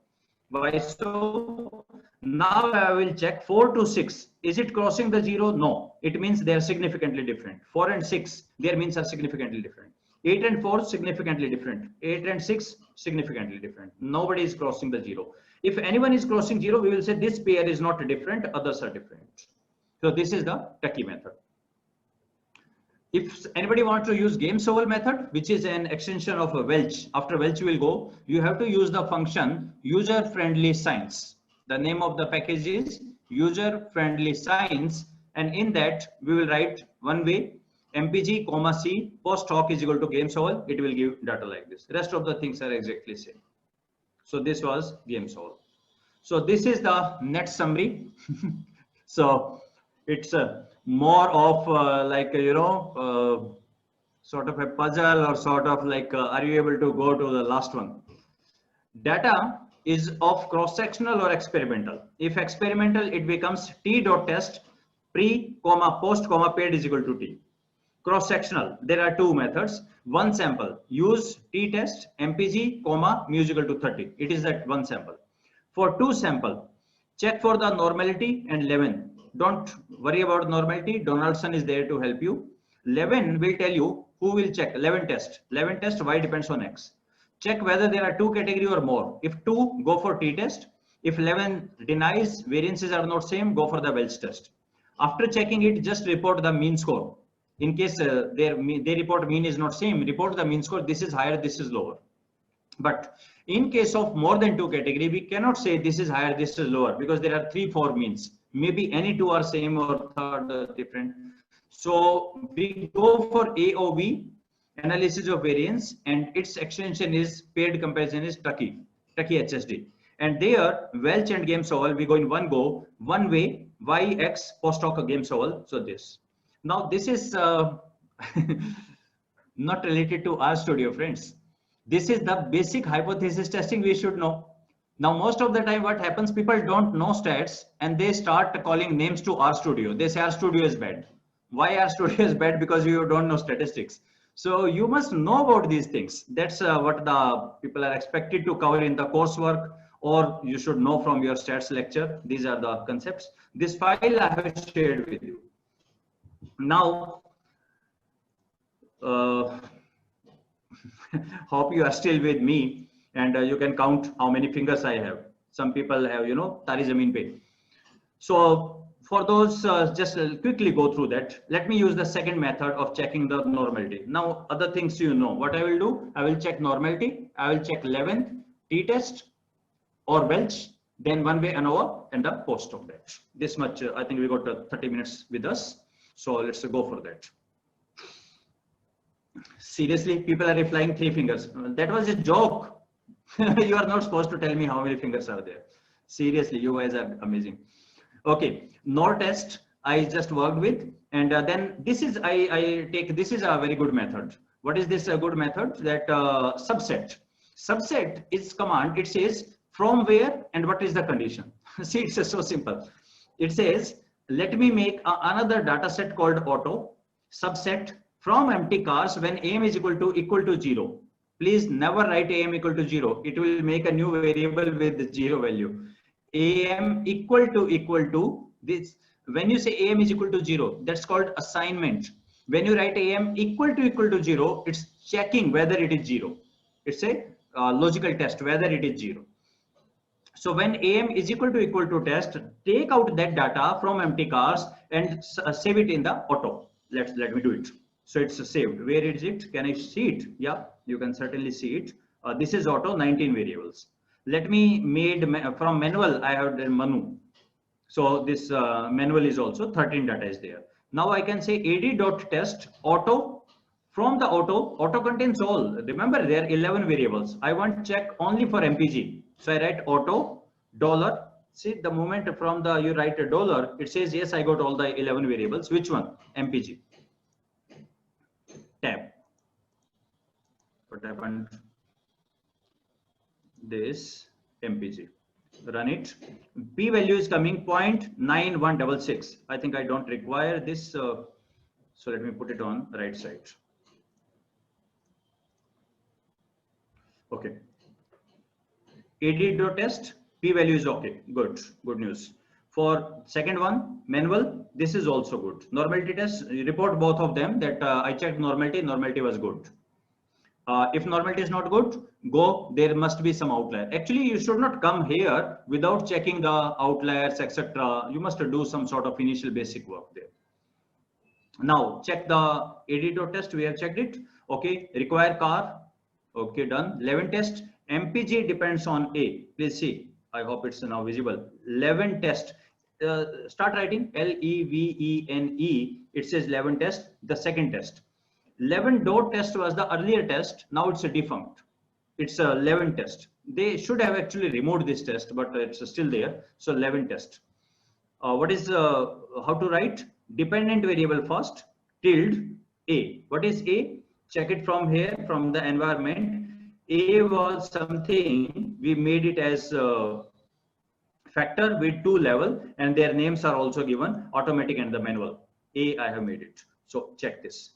Why so? Now I will check 4 to 6. Is it crossing the 0? No. It means they are significantly different. 4 and 6, their means are significantly different. 8 and 4 significantly different. 8 and 6 significantly different. Nobody is crossing the 0. If anyone is crossing 0, we will say this pair is not different, others are different. So this is the Tucky method. If anybody wants to use Games-Oval method, which is an extension of a Welch, after Welch will go, you have to use the function user-friendly science. The name of the package is user-friendly science, and in that we will write one way, mpg, c, post hoc is equal to Games-Oval. It will give data like this. Rest of the things are exactly same. So this was Games-Oval. So this is the net summary. So it's more of sort of a puzzle, or sort of like are you able to go to the last one? Data is of cross-sectional or experimental. If experimental, it becomes t dot test pre, post, paired is equal to t. Cross-sectional, there are two methods. One sample, use t-test, MPG, comma, mu is equal to 30. It is that one sample. For two sample, check for the normality and Levin. Don't worry about normality. Donaldson is there to help you. Levin will tell you who will check. Levin test. Levin test, Y depends on X. Check whether there are two category or more. If two, go for t-test. If Levin denies variances are not same, go for the Welch test. After checking it, just report the mean score. In case they report mean is not same, report the mean score. This is higher, this is lower. But in case of more than two category, we cannot say this is higher, this is lower, because there are 3-4 means. Maybe any two are same or third different. So we go for AOV, analysis of variance, and its extension is paired comparison is Tucky HSD. And there, Welch and GameSolve, we go in one go, one way, YX post hoc GameSolve. So this. Now this is not related to RStudio, friends. This is the basic hypothesis testing we should know. Now, most of the time what happens, people don't know stats and they start calling names to RStudio. They say RStudio is bad. Why RStudio is bad? Because you don't know statistics. So you must know about these things. That's what the people are expected to cover in the coursework, or you should know from your stats lecture. These are the concepts. This file I have shared with you. Now, hope you are still with me, and you can count how many fingers I have. Some people have, you know, Tari Zameen Pe. So for those, just quickly go through that. Let me use the second method of checking the normality. Now, other things you know. What I will do, I will check normality. I will check Levin, t-test, or Welch, then one way ANOVA, and the post of that. This much, I think we got 30 minutes with us. So let's go for that. Seriously, people are replying 3 fingers. That was a joke. You are not supposed to tell me how many fingers are there. Seriously, you guys are amazing. Okay, NOR test I just worked with, and then this is this is a very good method. What is this a good method? That subset. Subset is command. It says from where and what is the condition. See, it's so simple. It says, let me make another data set called auto subset from empty cars when AM is equal to 0. Please never write AM equal to 0. It will make a new variable with 0 value. AM equal to this. When you say AM is equal to 0, that's called assignment. When you write AM equal to 0, it's checking whether it is 0. It's a logical test whether it is 0. So when AM is equal to test, take out that data from empty cars and save it in the auto. Let me do it. So it's saved. Where is it? Can I see it? Yeah, you can certainly see it. This is auto, 19 variables. Let me from manual. I have done Manu. So this manual is also 13 data is there. Now I can say ad.test auto. From the auto contains all. Remember, there are 11 variables. I want to check only for MPG. So I write auto $. See, the moment from the you write $, it says yes, I got all the 11 variables. Which one? MPG. Tab. What happened? This MPG. Run it. P value is coming 0.9166. I think I don't require this. So let me put it on the right side. Okay. ad.test, P value is okay. Good news. For second one, manual, this is also good. Normality test, report both of them that I checked normality was good. If normality is not good, go, there must be some outlier. Actually, you should not come here without checking the outliers, etc. You must do some sort of initial basic work there. Now, check the ad.test, we have checked it. Okay, require car. Okay, done. Levin test, MPG depends on A. Please see, I hope it's now visible. Levin test, start writing Levene. It says Levin test, the second test. Levin dot test was the earlier test. Now it's a defunct. It's a Levin test. They should have actually removed this test, but it's still there. So Levin test. What is how to write? Dependent variable first, tilde A. What is A? Check it from here, from the environment. A was something, we made it as factor with 2 level, and their names are also given, automatic and the manual. A, I have made it. So check this.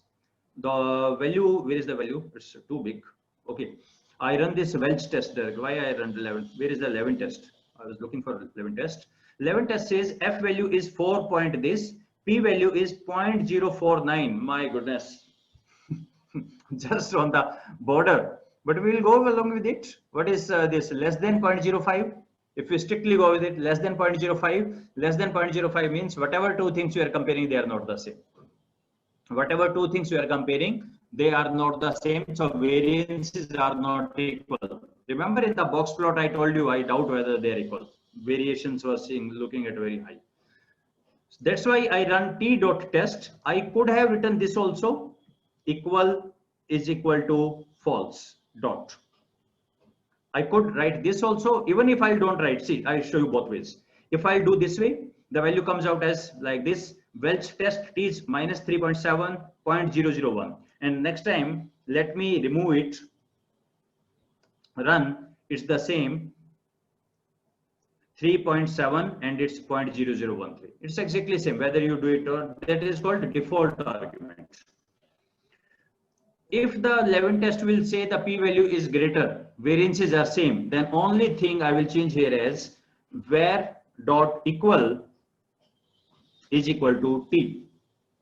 The value, where is the value? It's too big. Okay. I run this Welch test. Why I run 11? Where is the 11 test? I was looking for 11 test. 11 test says F value is 4 point this, P value is 0.049. My goodness. Just on the border. But we will go along with it. What is this? Less than 0.05? If we strictly go with it, less than 0.05, less than 0.05 means whatever two things you are comparing, they are not the same. Whatever two things you are comparing, they are not the same. So variances are not equal. Remember in the box plot, I told you, I doubt whether they are equal. Variations were looking at very high. That's why I run t dot test. I could have written this also, equal is equal to false dot. I could write this also, even if I don't write. See, I show you both ways. If I do this way, the value comes out as like this. Welch test t is minus 3.7, 0.001. And next time, let me remove it. Run, it's the same. 3.7 and it's 0.0013. It's exactly same whether you do it or that is called default argument. If the 11 test will say the p value is greater, variances are same, then only thing I will change here is where dot equal is equal to t.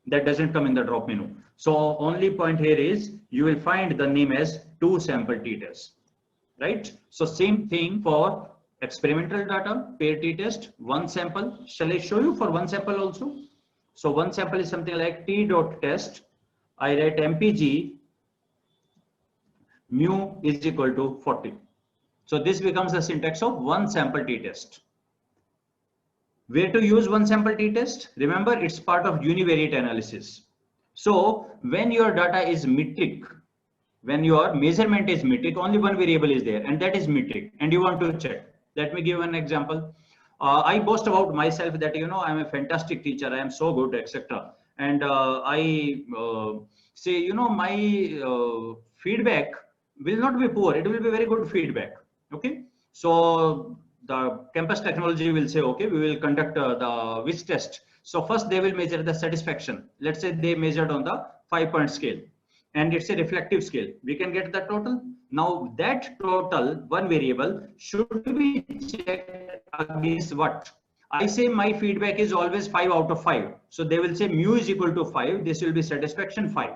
That doesn't come in the drop menu. So only point here is you will find the name as 2 sample t test, right? So same thing for experimental data, pair t test, 1 sample. Shall I show you for 1 sample also? So 1 sample is something like t dot test. I write mpg mu is equal to 40. So this becomes the syntax of 1 sample t test. Where to use 1 sample t test? Remember, it's part of univariate analysis. So when your data is metric, when your measurement is metric, only one variable is there, and that is metric, and you want to check. Let me give an example. I boast about myself that I'm a fantastic teacher, I am so good, etc. And I say my feedback will not be poor, it will be very good feedback. Okay, so the campus technology will say, okay, we will conduct the which test. So first they will measure the satisfaction. Let's say they measured on the 5-point scale, and it's a reflective scale. We can get the total. Now that total, one variable, should be checked against what? I say my feedback is always 5 out of 5. So they will say mu is equal to 5. This will be satisfaction 5.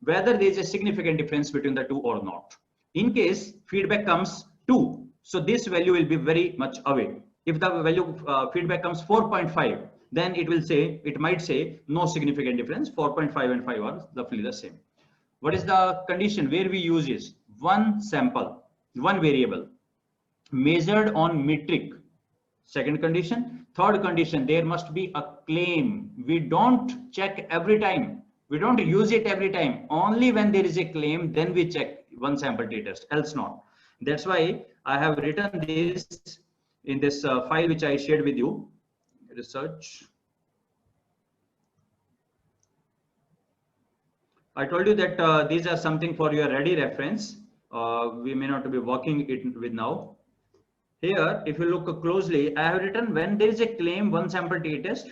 Whether there is a significant difference between the two or not. In case feedback comes 2, so this value will be very much away. If the value feedback comes 4.5, then it might say no significant difference. 4.5 and 5 are roughly the same. What is the condition where we use is 1 sample, 1 variable measured on metric. Second condition. Third condition, there must be a claim. We don't check every time. We don't use it every time. Only when there is a claim, then we check 1 sample t test, else not. That's why I have written this in this file which I shared with you, research. I told you that these are something for your ready reference. We may not be working it with now. Here, if you look closely, I have written when there is a claim 1 sample t test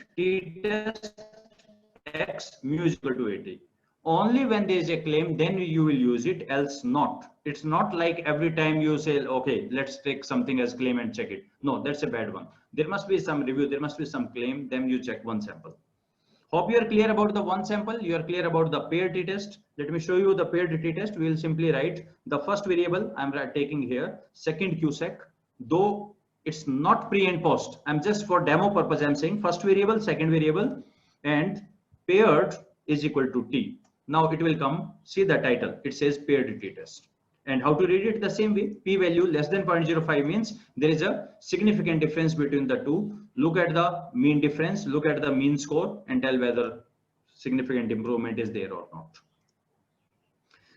x mu is equal to 80. Only when there is a claim, then you will use it, else not. It's not like every time you say, okay, let's take something as claim and check it. No, that's a bad one. There must be some review, there must be some claim, then you check 1 sample. Hope you are clear about the 1 sample. You are clear about the pair t test. Let me show you the pair t test. We will simply write the first variable I'm taking here, second QSEC. Though it's not pre and post, I'm just for demo purpose, I'm saying first variable, second variable, and paired is equal to t. Now it will come, see the title, it says paired t test. And how to read it the same way? P value less than 0.05 means there is a significant difference between the two. Look at the mean difference, look at the mean score, and tell whether significant improvement is there or not.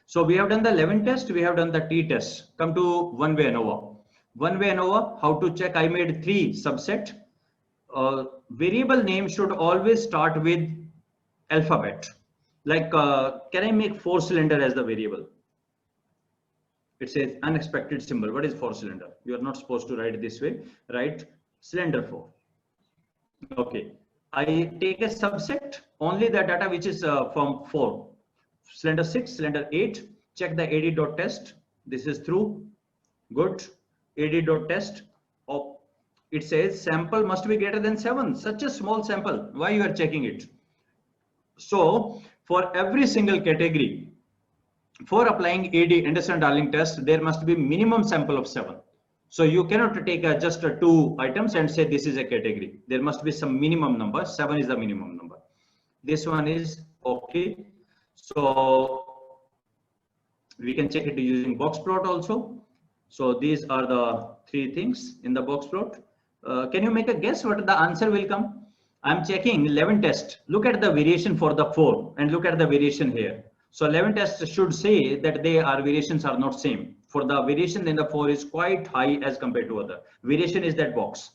So we have done the 11 test, we have done the t test. Come to one-way ANOVA. One-way ANOVA, how to check? I made 3 subset. Variable name should always start with alphabet. Like, can I make 4-cylinder as the variable? It says unexpected symbol. What is 4-cylinder? You are not supposed to write it this way. Write cylinder 4. Okay. I take a subset, only the data which is from 4. cylinder 6, cylinder 8, check the AD.test. This is through. Good. AD.test. Oh, it says sample must be greater than 7. Such a small sample. Why you are checking it? So for every single category, for applying AD, Anderson-Darling test, there must be minimum sample of 7. So you cannot take just 2 items and say this is a category. There must be some minimum number. 7 is the minimum number. This one is okay. So we can check it using box plot also. So these are the 3 things in the box plot. Can you make a guess what the answer will come? I'm checking 11 test. Look at the variation for the 4 and look at the variation here. So 11 tests should say that variations are not same. For the variation in the 4 is quite high as compared to other. Variation is that box.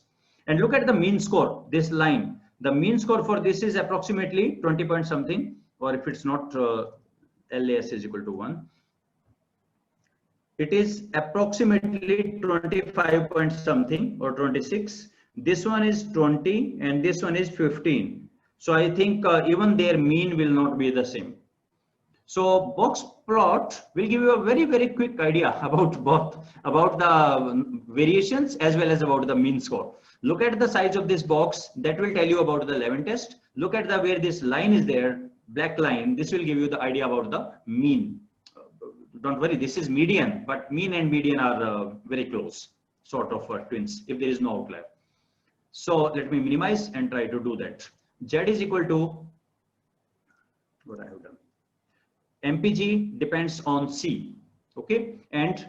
And look at the mean score, this line. The mean score for this is approximately 20 point something, or if it's not LAS is equal to 1. It is approximately 25 point something or 26. This one is 20 and this one is 15. So I think even their mean will not be the same. So box plot will give you a very, very quick idea about both, about the variations as well as about the mean score. Look at the size of this box, that will tell you about the 11 test. Look at the where this line is there, black line, this will give you the idea about the mean. Don't worry, this is median, but mean and median are very close, sort of twins, if there is no outlier. So let me minimize and try to do that. Z is equal to, what I have done, MPG depends on C, okay, and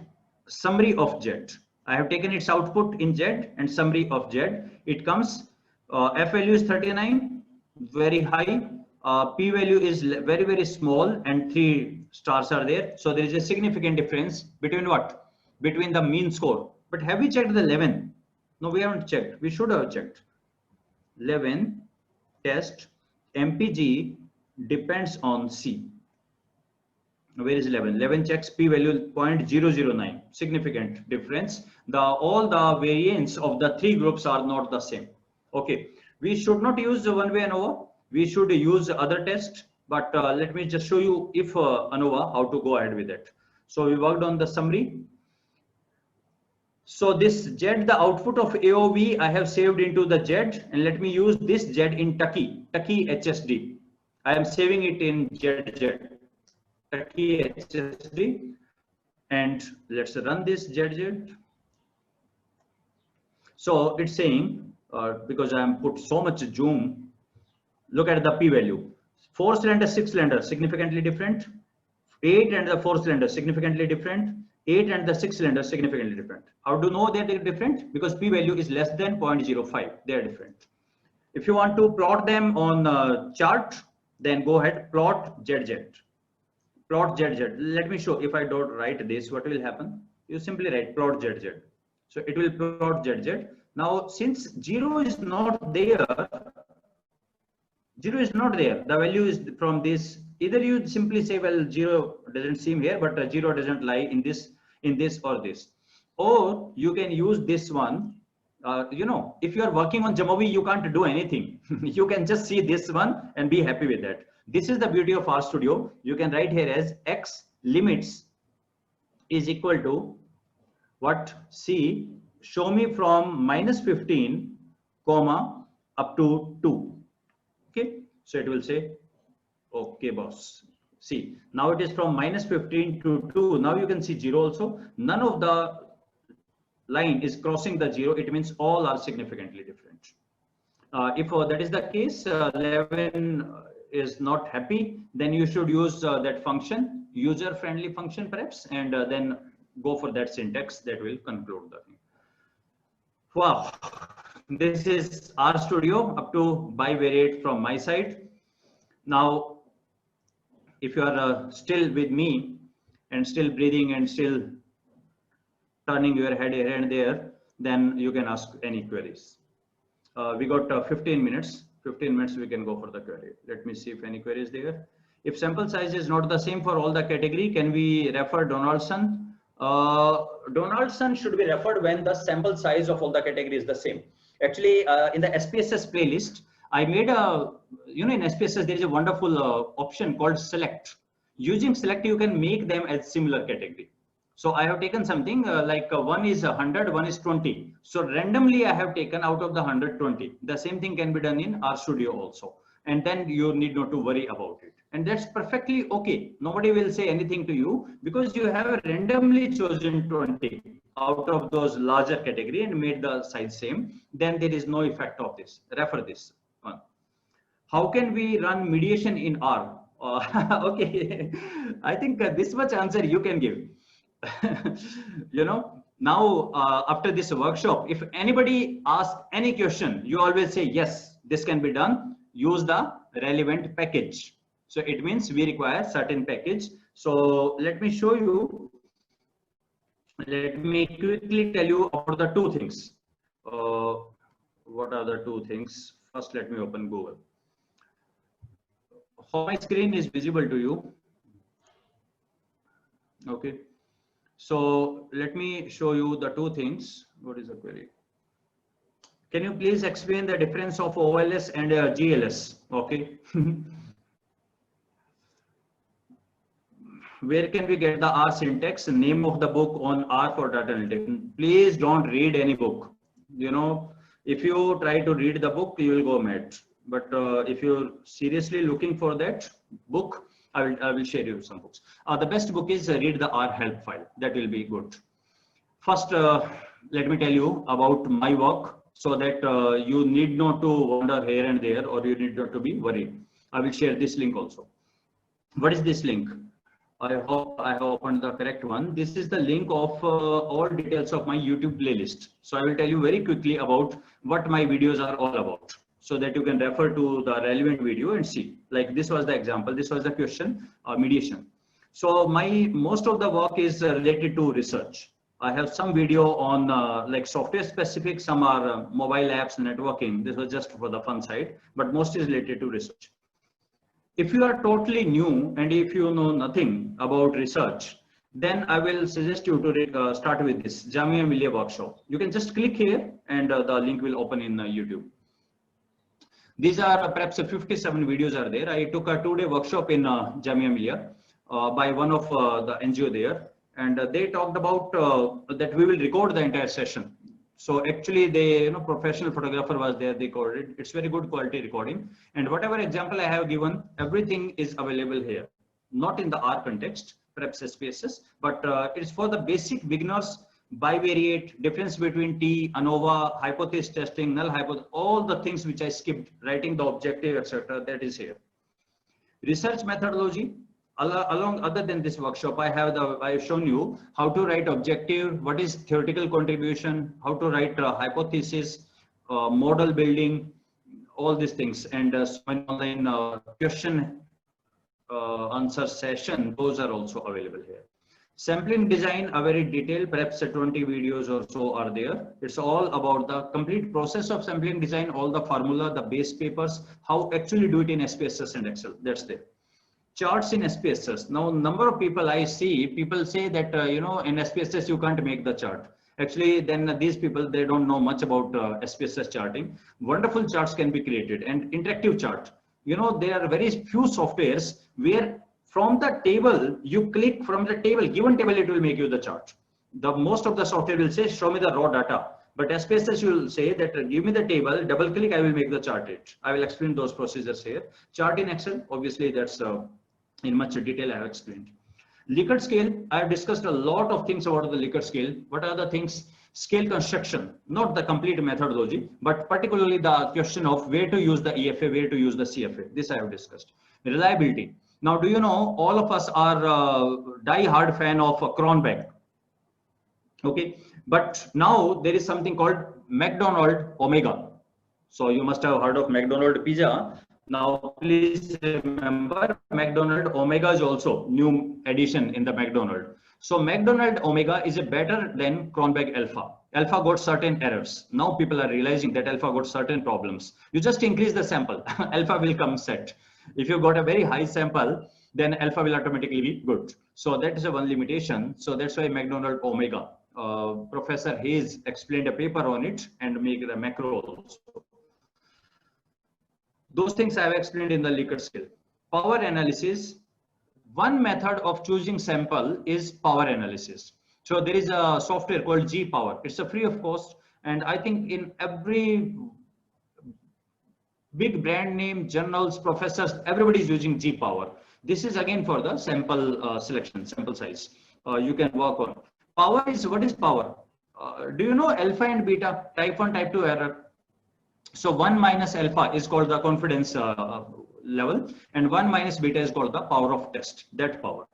summary of Z. I have taken its output in Z and summary of Z. It comes, F value is 39, very high. P value is very, very small and 3 stars are there. So there is a significant difference between what? Between the mean score. But have we checked the 11? No, we haven't checked. We should have checked. 11 test MPG depends on C. Where is 11? 11 checks P value 0.009. Significant difference. All the variants of the 3 groups are not the same. Okay. We should not use the one-way ANOVA. We should use other test, but let me just show you if ANOVA, how to go ahead with it. So we worked on the summary. So this Z, the output of AOV, I have saved into the Z, and let me use this Z in Tucky HSD. I am saving it in ZZ, Tucky HSD, and let's run this ZZ. So it's saying, because I am put so much zoom, look at the P value. 4 cylinder, 6 cylinder, significantly different. 8 and the 4 cylinder, significantly different. 8 and the 6 cylinder, significantly different. How do you know that they're different? Because P value is less than 0.05. They are different. If you want to plot them on chart, then go ahead, plot ZZ. Plot ZZ. Let me show. If I don't write this, what will happen? You simply write plot ZZ. So it will plot ZZ. Now, since 0 is not there, 0 is not there. The value is from this. Either you simply say, well, 0 doesn't seem here, but 0 doesn't lie in this or this. Or you can use this one. You know, if you are working on Jamovi, you can't do anything. You can just see this one and be happy with that. This is the beauty of RStudio. You can write here as X limits is equal to what? C, show me from -15, comma, up to 2. Okay, so it will say, okay, boss. See, now it is from -15 to 2. Now you can see 0 also. None of the line is crossing the 0. It means all are significantly different. If that is the case, 11 is not happy, then you should use that function, user-friendly function perhaps, and then go for that syntax that will conclude the thing. Wow. This is RStudio up to bivariate from my side. Now, if you are still with me and still breathing and still turning your head here and there, then you can ask any queries. We got 15 minutes. 15 minutes we can go for the query. Let me see if any query is there. If sample size is not the same for all the category, can we refer Donaldson? Donaldson should be referred when the sample size of all the category is the same. Actually, in the SPSS playlist, I made a, in SPSS, there is a wonderful option called select. Using select, you can make them as similar category. So I have taken something one is 100, one is 20. So randomly I have taken out of the 120. The same thing can be done in RStudio also. And then you need not to worry about it. And that's perfectly okay. Nobody will say anything to you because you have randomly chosen 20 out of those larger category and made the size same. Then there is no effect of this. Refer this one. How can we run mediation in R? Okay, I think this much answer you can give. You know, now after this workshop, if anybody asks any question, you always say, yes, this can be done. Use the relevant package. So it means we require certain package. So let me show you. Let me quickly tell you about the two things. What are the two things? First, let me open Google. How my screen is visible to you? Okay. So let me show you the two things. What is the query? Can you please explain the difference of OLS and GLS? Okay. Where can we get the R syntax? Name of the book on R for data analytics. Please don't read any book. You know, if you try to read the book, you will go mad. But if you're seriously looking for that book, I will share you some books. The best book is read the R help file. That will be good. First, let me tell you about my work so that you need not to wander here and there, or you need not to be worried. I will share this link also. What is this link? I hope I have opened the correct one. This is the link of all details of my YouTube playlist. So I will tell you very quickly about what my videos are all about, so that you can refer to the relevant video and see. Like this was the example. This was the question, mediation. So most of the work is related to research. I have some video on like software specific, some are mobile apps, networking. This was just for the fun side, but most is related to research. If you are totally new and if you know nothing about research, then I will suggest you to start with this Jamia Millia workshop. You can just click here and the link will open in YouTube. These are perhaps 57 videos are there. I took a 2-day workshop in Jamia Millia by one of the NGO there. And they talked about that we will record the entire session. So actually professional photographer was there, they recorded. It's very good quality recording. And whatever example I have given, everything is available here. Not in the R context, perhaps SPSS, but it's for the basic beginners, bivariate, difference between T, ANOVA, hypothesis testing, null hypothesis, all the things which I skipped, writing the objective, etc. That is here. Research methodology. Along other than this workshop, I have shown you how to write objective, what is theoretical contribution, how to write hypothesis, model building, all these things, and online question answer session. Those are also available here. Sampling design, a very detailed, perhaps 20 videos or so are there. It's all about the complete process of sampling design, all the formula, the base papers, how actually do it in SPSS and Excel. That's there. Charts in SPSS. Now, number of people I see, people say that, in SPSS, you can't make the chart. Actually, then these people, they don't know much about SPSS charting. Wonderful charts can be created and interactive chart. There are very few softwares where from the table, you click from the table, given table, it will make you the chart. Most of the software will say, show me the raw data. But SPSS, you will say that give me the table, double click, I will make the chart it. I will explain those procedures here. Chart in Excel, obviously that's in much detail I have explained. Likert scale, I have discussed a lot of things about the Likert scale. What are the things? Scale construction, not the complete methodology, but particularly the question of where to use the EFA, where to use the CFA. This I have discussed. Reliability. Now, do you know all of us are die-hard fan of Cronbag? Okay, but now there is something called McDonald's Omega. So you must have heard of McDonald's pizza. Now, please remember, McDonald's Omega is also new addition in the McDonald's. So McDonald's Omega is better than Cronbag Alpha. Alpha got certain errors. Now people are realizing that Alpha got certain problems. You just increase the sample. Alpha will come set. If you got a very high sample, then Alpha will automatically be good. So that is a one limitation. So that's why McDonald's Omega. Professor Hayes explained a paper on it and make the macro also. Those things I have explained in the Likert scale. Power analysis, One method of choosing sample is power analysis. So there is a software called G-Power. It's a free of cost, and I think in every big brand name journals, professors, everybody is using G-Power. This is again for the sample selection, sample size. You can work on. Power is, what is power? Do you know alpha and beta, type 1, type 2 error? So 1 minus alpha is called the confidence level, and 1 minus beta is called the power of test, that power.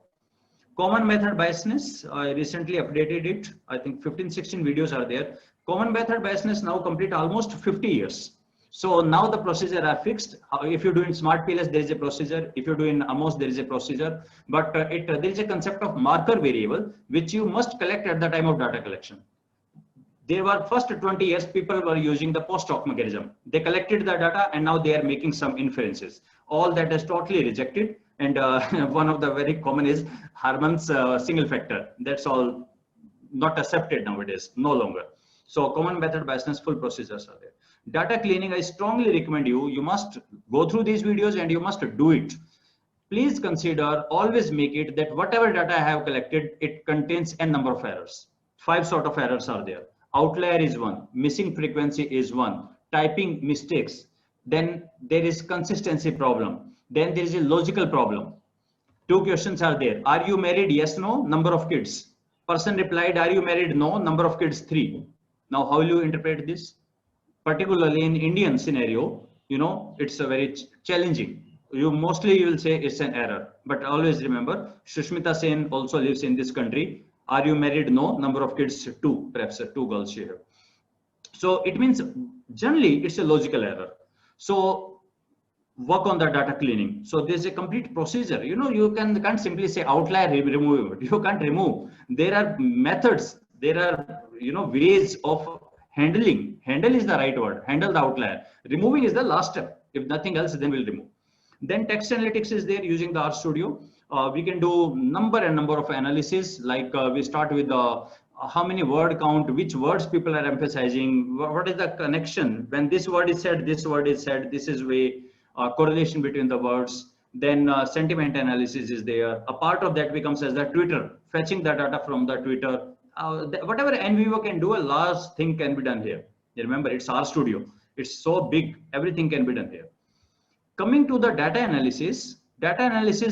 Common method biasness, I recently updated it. I think 15, 16 videos are there. Common method biasness now complete almost 50 years. So now the procedure are fixed. If you do in Smart PLS, there is a procedure. If you do in Amos, there is a procedure. But there is a concept of marker variable, which you must collect at the time of data collection. There were first 20 years, people were using the post hoc mechanism. They collected the data and now they are making some inferences. All that is totally rejected. And one of the very common is Harman's single factor. That's all not accepted nowadays, no longer. So common method biasness, full procedures are there. Data cleaning, I strongly recommend you must go through these videos and you must do it. Please consider, always make it that whatever data I have collected, it contains n number of errors. 5 sort of errors are there. Outlier is one, missing frequency is one, typing mistakes, then there is consistency problem, then there is a logical problem. 2 questions are there. Are you married? Yes, no. Number of kids. Person replied, are you married? No. Number of kids, 3. Now, how will you interpret this? Particularly in Indian scenario, it's a very challenging. You will say it's an error, but always remember, Shushmita Sen also lives in this country. Are you married? No. Number of kids, 2, perhaps 2 girls she have. So it means generally it's a logical error. So work on the data cleaning. So there's a complete procedure. You can't simply say outlier, remove it. You can't remove. There are methods. There are ways of handling. Handle is the right word. Handle the outlier. Removing is the last step. If nothing else, then we'll remove. Then text analytics is there using the RStudio. We can do number of analysis. Like we start with how many word count, which words people are emphasizing, what is the connection when this word is said, this is way correlation between the words. Then sentiment analysis is there. A part of that becomes as the Twitter, fetching the data from the Twitter. Whatever NVivo can do, a large thing can be done here. Remember, it's RStudio. It's so big, everything can be done here. Coming to the data analysis,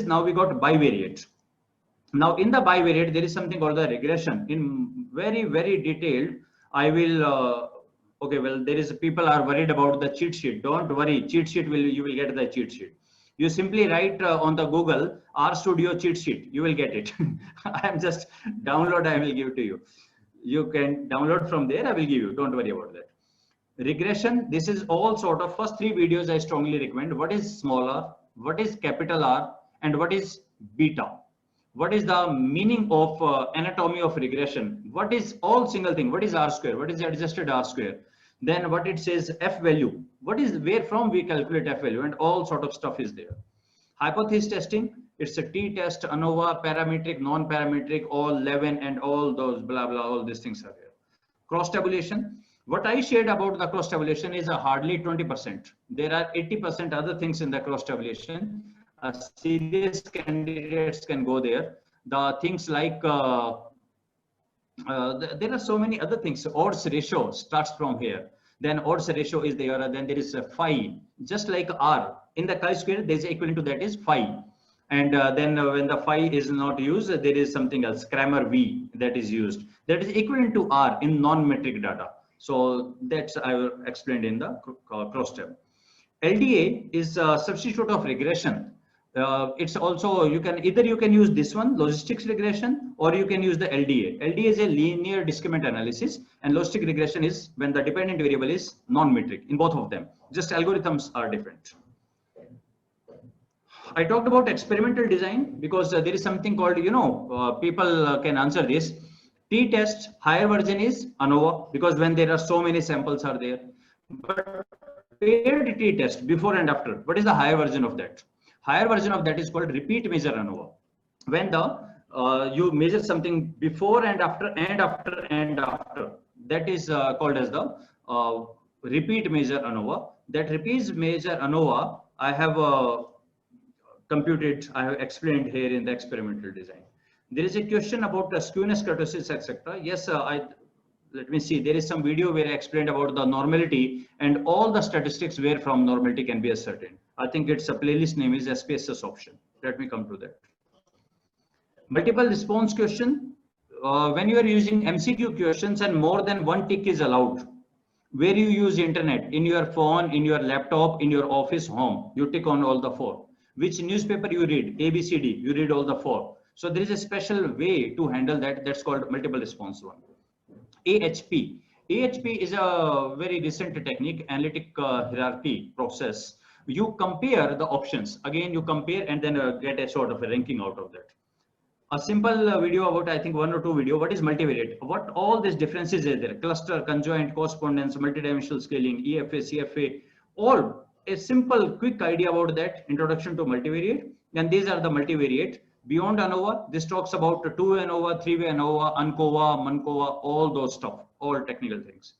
now we got bivariate. Now in the bivariate, there is something called the regression. In very, very detailed, I will, there is people are worried about the cheat sheet. Don't worry, cheat sheet you will get the cheat sheet. You simply write on the Google RStudio cheat sheet, you will get it. I am just download, I will give to you. You can download from there, I will give you, don't worry about that. Regression, this is all sort of first 3 videos I strongly recommend. What is small r, what is capital R, and what is beta? What is the meaning of anatomy of regression? What is all single thing? What is R square? What is adjusted R square? Then what it says F value. What is where from we calculate F value, and all sort of stuff is there. Hypothesis testing, it's a t-test, ANOVA, parametric, non-parametric, all 11 and all those blah blah, all these things are there. Cross tabulation. What I shared about the cross tabulation is hardly 20%. There are 80% other things in the cross tabulation. Serious candidates can go there. The things like there are so many other things. Odds ratio starts from here. Then odds ratio is there. Then there is a phi, just like R. In the chi-square, there is equivalent to that is phi. And then when the phi is not used, there is something else, Cramer V, that is used. That is equivalent to R in non-metric data. So that's I will explain in the cross tab. LDA is a substitute of regression. It's also, you can use this one, logistics regression, or you can use the LDA. LDA is a linear discriminant analysis, and logistic regression is when the dependent variable is non-metric in both of them. Just algorithms are different. I talked about experimental design because there is something called, people can answer this. T-test, higher version is ANOVA, because when there are so many samples are there. But paired T-test, before and after, what is the higher version of that? Higher version of that is called repeat measure ANOVA. When you measure something before and after and after and after, that is called as the repeat measure ANOVA. That repeat measure ANOVA, I have computed. I have explained here in the experimental design. There is a question about the skewness, kurtosis, etc. Yes, let me see. There is some video where I explained about the normality and all the statistics where from normality can be ascertained. I think it's a playlist name is SPSS option. Let me come to that. Multiple response question. When you are using MCQ questions and more than one tick is allowed, where you use internet, in your phone, in your laptop, in your office, home, you tick on all the four. Which newspaper you read, ABCD, you read all the four. So there is a special way to handle that. That's called multiple response one. AHP. AHP is a very recent technique, analytic hierarchy process. You compare the options. Again, you compare and then get a sort of a ranking out of that. A simple video about, I think, one or two video. What is multivariate? What all these differences are there? Cluster, conjoint, correspondence, multidimensional scaling, EFA, CFA, all a simple, quick idea about that. Introduction to multivariate. And these are the multivariate. Beyond ANOVA, this talks about two ANOVA, three-way ANOVA, UNCOVA, MUNCOVA, all those stuff, all technical things.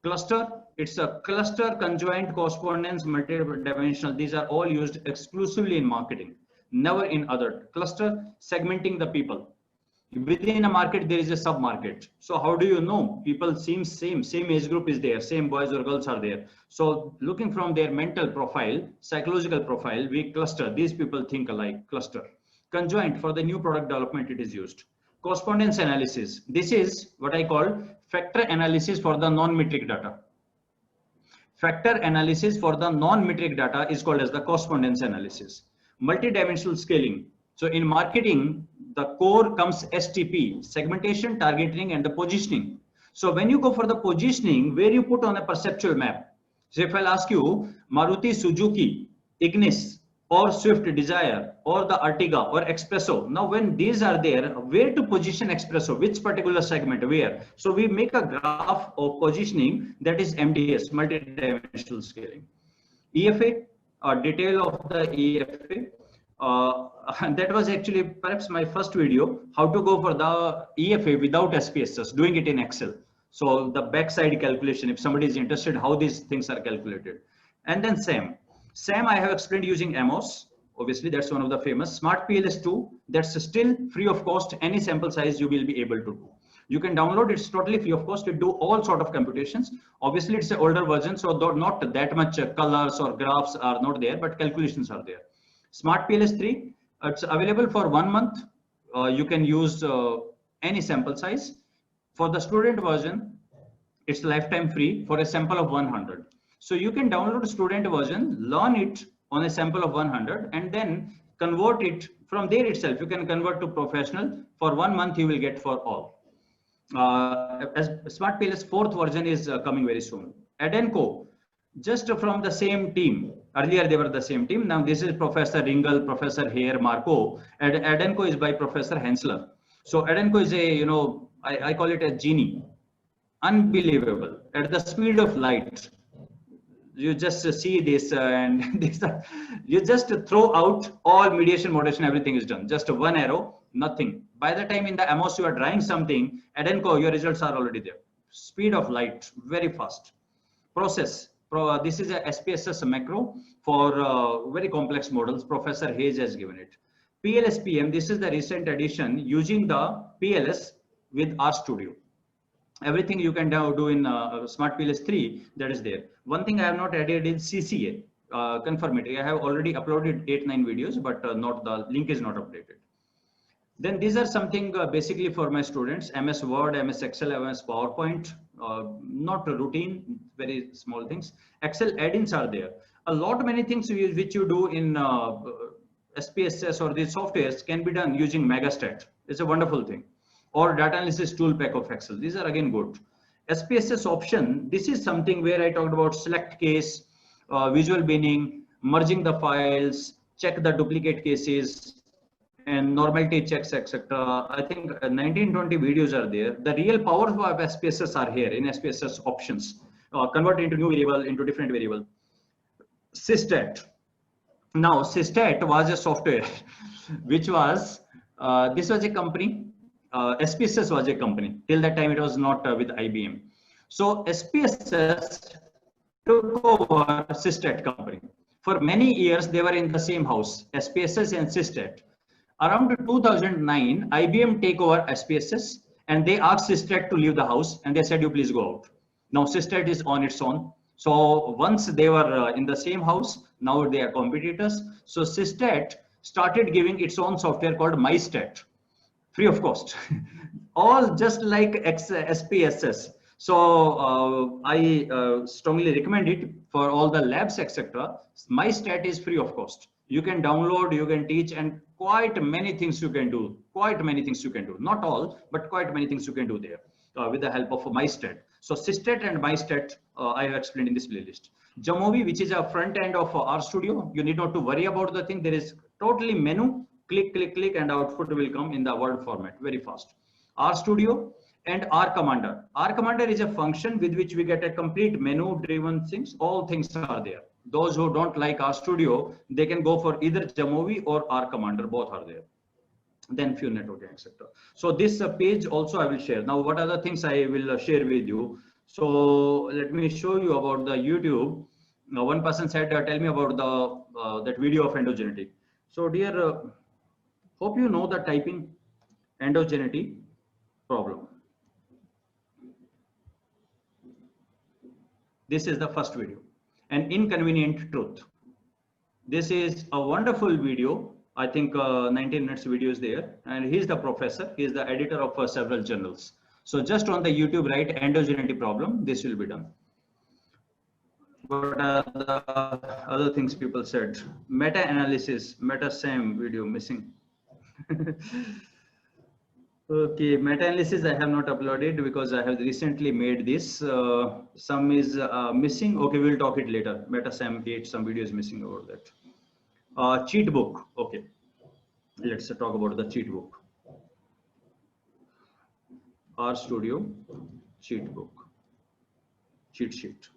Cluster, it's a cluster, conjoint, correspondence, multidimensional. These are all used exclusively in marketing, never in other. Cluster, segmenting the people. Within a market, there is a sub-market. So how do you know? People seem same age group is there, same boys or girls are there. So looking from their mental profile, psychological profile, we cluster. These people think alike, cluster. Conjoint, for the new product development, it is used. Correspondence analysis. This is what I call factor analysis for the non-metric data. Factor analysis for the non-metric data is called as the correspondence analysis. Multidimensional scaling. So in marketing, the core comes STP, segmentation, targeting, and the positioning. So when you go for the positioning, where you put on a perceptual map. So if I'll ask you, Maruti Suzuki, Ignis, or Swift Desire, or the Ertiga, or Espresso. Now, when these are there, where to position Espresso, which particular segment, where? So we make a graph of positioning, that is MDS, multidimensional scaling. EFA, detail of the EFA. That was actually perhaps my first video, how to go for the EFA without SPSS, doing it in Excel. So the backside calculation, if somebody is interested, how these things are calculated. And then SAM. SAM I have explained using Amos. Obviously, that's one of the famous. Smart PLS2, that's still free of cost. Any sample size you will be able to do. You can download, it's totally free of cost to do all sort of computations. Obviously, it's an older version, so not that much colors or graphs are not there, but calculations are there. Smart PLS3, it's available for 1 month. You can use any sample size. For the student version, it's lifetime free for a sample of 100. So you can download a student version, learn it on a sample of 100, and then convert it from there itself. You can convert to professional. For 1 month, you will get for all. As Smart PLS 4th version is coming very soon. Adenco, just from the same team. Earlier, they were the same team. Now, this is Professor Ringel, Professor Hare, Marco. And Adenco is by Professor Hensler. So Adenco is a, I call it a genie. Unbelievable. At the speed of light. You just see this and this, you just throw out all mediation, moderation, everything is done. Just one arrow, nothing. By the time in the Amos you are drawing something, Adenco, your results are already there. Speed of light, very fast. Process. This is a SPSS macro for very complex models. Professor Hayes has given it. PLSPM, this is the recent addition using the PLS with RStudio. Everything you can now do in Smart PLS 3, that is there. One thing I have not added is CCA, confirmatory. I have already uploaded 8-9 videos, but not the link is not updated. Then these are something basically for my students, MS Word, MS Excel, MS PowerPoint, not routine, very small things. Excel add-ins are there. A lot many things which you do in SPSS or these softwares can be done using Megastat. It's a wonderful thing. Or data analysis tool pack of Excel. These are again good. SPSS option, this is something where I talked about select case, visual binning, merging the files, check the duplicate cases, and normality checks, etc. I think 19-20 videos are there. The real power of SPSS are here in SPSS options. Convert into new variable, into different variable. Systat. Now, Systat was a software which was, this was a company. SPSS was a company. Till that time, it was not with IBM. So SPSS took over Systat company. For many years, they were in the same house, SPSS and Systat. Around 2009, IBM take over SPSS and they asked Systat to leave the house and they said, you please go out. Now Systat is on its own. So once they were in the same house, now they are competitors. So Systat started giving its own software called MyStat, free of cost, all just like SPSS. So I strongly recommend it for all the labs, etc. MyStat is free of cost. You can download, you can teach, and quite many things you can do. Quite many things you can do. Not all, but quite many things you can do there with the help of MyStat. So Systat and MyStat, I have explained in this playlist. Jamovi, which is a front end of RStudio, you need not to worry about the thing. There is totally menu. Click, click, click, and output will come in the Word format very fast. RStudio and RCommander. RCommander is a function with which we get a complete menu-driven things. All things are there. Those who don't like RStudio, they can go for either Jamovi or RCommander. Both are there. Then few networking, etc. So this page also I will share. Now, what other things I will share with you? So let me show you about the YouTube. Now, one person said, tell me about the that video of endogeneity. So dear, hope you know the typing endogeneity problem. This is the first video, an inconvenient truth. This is a wonderful video. I think 19 minutes video is there, and he's the professor. He's the editor of several journals. So just on the YouTube, write endogeneity problem. This will be done. What are the other things people said? Meta-analysis, meta-SAM video missing. Okay, meta-analysis I have not uploaded because I have recently made this. Some is missing. Okay, we'll talk it later. Meta-SAM 8, some video is missing over that. Cheat book. Okay, let's talk about the cheat book. RStudio cheat book, cheat sheet.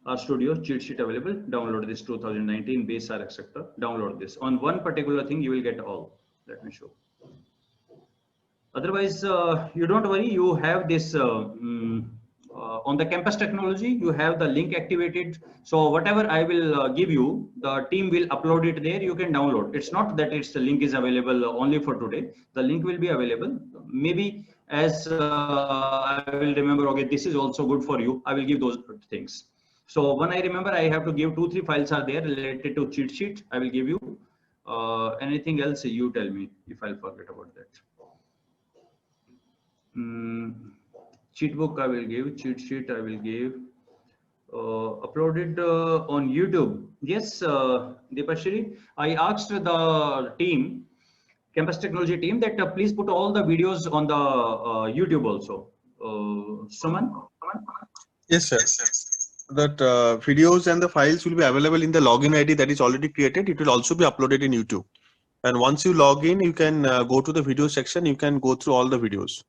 RStudio cheat sheet available. Download this 2019 base R, etc. Download this. On one particular thing, you will get all. Let me show. Otherwise, you don't worry. You have this on the campus technology. You have the link activated. So whatever I will give you, the team will upload it there. You can download. It's not that it's the link is available only for today. The link will be available. Maybe as I will remember. Okay, this is also good for you. I will give those things. So when I remember, I have to give 2-3 files are there related to cheat sheet. I will give you. Anything else you tell me if I'll forget about that. Cheat book I will give, cheat sheet I will give. Uploaded on YouTube. Yes, Deepashri, I asked the team, campus technology team, that please put all the videos on the YouTube also. Suman? Yes, sir. That videos and the files will be available in the login ID that is already created. It will also be uploaded in YouTube. And once you log in, you can go to the video section. You can go through all the videos.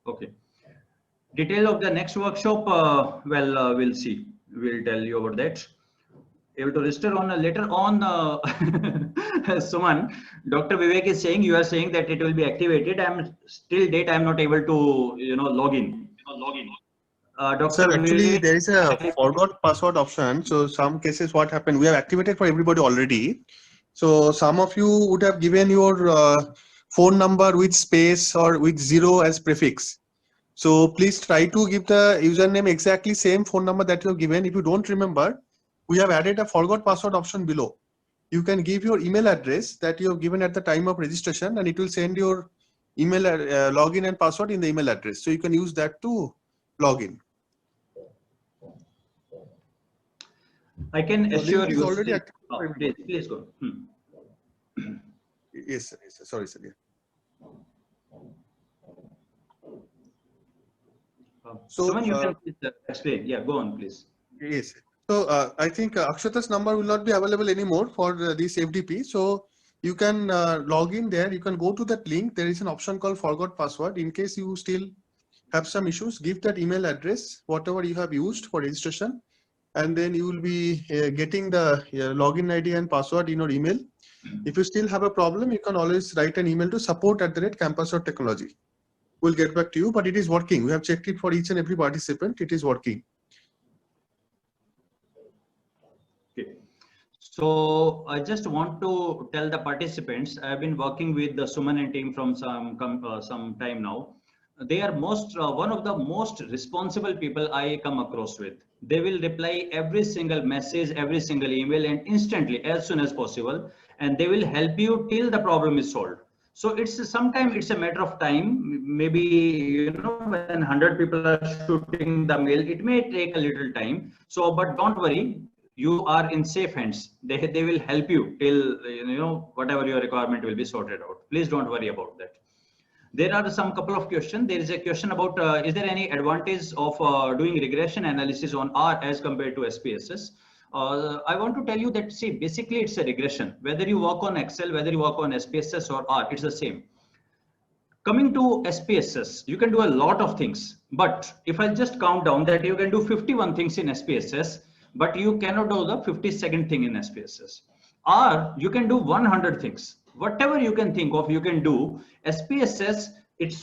Okay. Detail of the next workshop, we'll see. We'll tell you about that. Able to register on later on. Suman, Dr. Vivek is saying, you are saying that it will be activated. I'm still date. I'm not able to, log in. Dr. Sir, actually, Vivek, there is a forgot password option. So some cases, what happened? We have activated for everybody already. So some of you would have given your phone number with space or with 0 as prefix. So please try to give the username exactly same phone number that you have given. If you don't remember, we have added a forgot password option below. You can give your email address that you have given at the time of registration, and it will send your email login and password in the email address. So you can use that to log in. I can assure you. Already active. Please go. Yes, sir. Yes, sir. Sorry, sir. Yeah. So Suman, you can please explain. Yeah, go on, please. Yes. So I think Akshata's number will not be available anymore for this FDP. So you can log in there. You can go to that link. There is an option called forgot password. In case you still have some issues, give that email address, whatever you have used for registration, and then you will be getting the login ID and password in your email. If you still have a problem, you can always write an email to support@campus.technology. We'll get back to you, but it is working. We have checked it for each and every participant. It is working. So I just want to tell the participants, I've been working with the Suman and team from some time now. They are one of the most responsible people I come across with. They will reply every single message, every single email, and instantly, as soon as possible, and they will help you till the problem is solved. So sometimes it's a matter of time. Maybe when 100 people are shooting the mail, it may take a little time. So, but don't worry, you are in safe hands. They will help you till whatever your requirement will be sorted out. Please don't worry about that. There are some couple of questions. There is a question about is there any advantage of doing regression analysis on R as compared to SPSS? I want to tell you that, see, basically it's a regression. Whether you work on Excel, whether you work on SPSS or R, it's the same. Coming to SPSS, you can do a lot of things. But if I just count down that you can do 51 things in SPSS, but you cannot do the 52nd thing in SPSS. R, you can do 100 things. Whatever you can think of, you can do. SPSS, it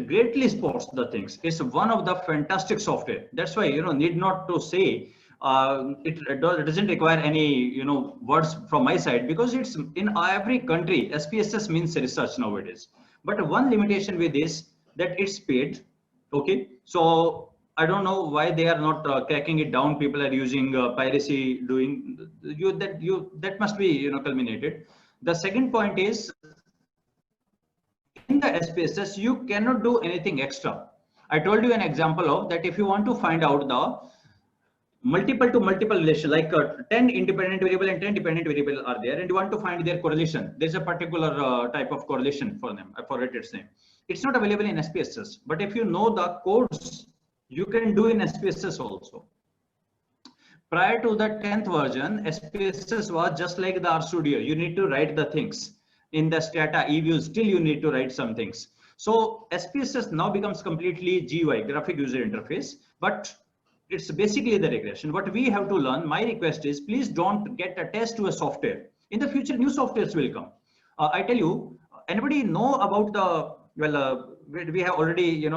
greatly supports the things. It's one of the fantastic software. That's why, need not to say, it doesn't require any, words from my side, because it's in every country. SPSS means research nowadays. But one limitation with this, that it's paid. Okay. So I don't know why they are not cracking it down. People are using piracy, that must be, culminated. The second point is, in the SPSS, you cannot do anything extra. I told you an example of that. If you want to find out the multiple to multiple relation, like 10 independent variable and 10 dependent variable are there, and you want to find their correlation. There's a particular type of correlation for them. I forget its name. It's not available in SPSS, but if you know the codes, you can do in SPSS also. Prior to the 10th version, SPSS was just like the RStudio. You need to write the things. In the Stata eView, still you need to write some things. So SPSS now becomes completely GUI, graphic user interface, but it's basically the regression. What we have to learn, my request is, please don't get attached to a software. In the future, new softwares will come. I tell you, anybody know about we have already,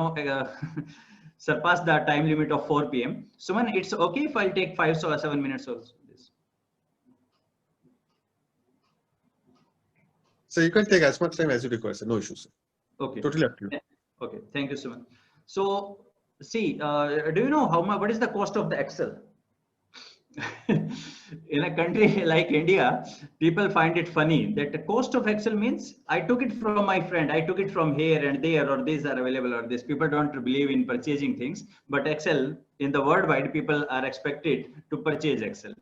surpassed the time limit of 4 p.m. Suman, it's okay if I'll take 5 or 7 minutes or this. So you can take as much time as you require, sir. No issues, sir. Okay. Totally up to you. Okay. Thank you, Suman. So, see, do you know what is the cost of the Excel? In a country like India, people find it funny that the cost of Excel means I took it from my friend, I took it from here and there, or these are available, or this. People don't believe in purchasing things, but Excel, in the worldwide, people are expected to purchase Excel.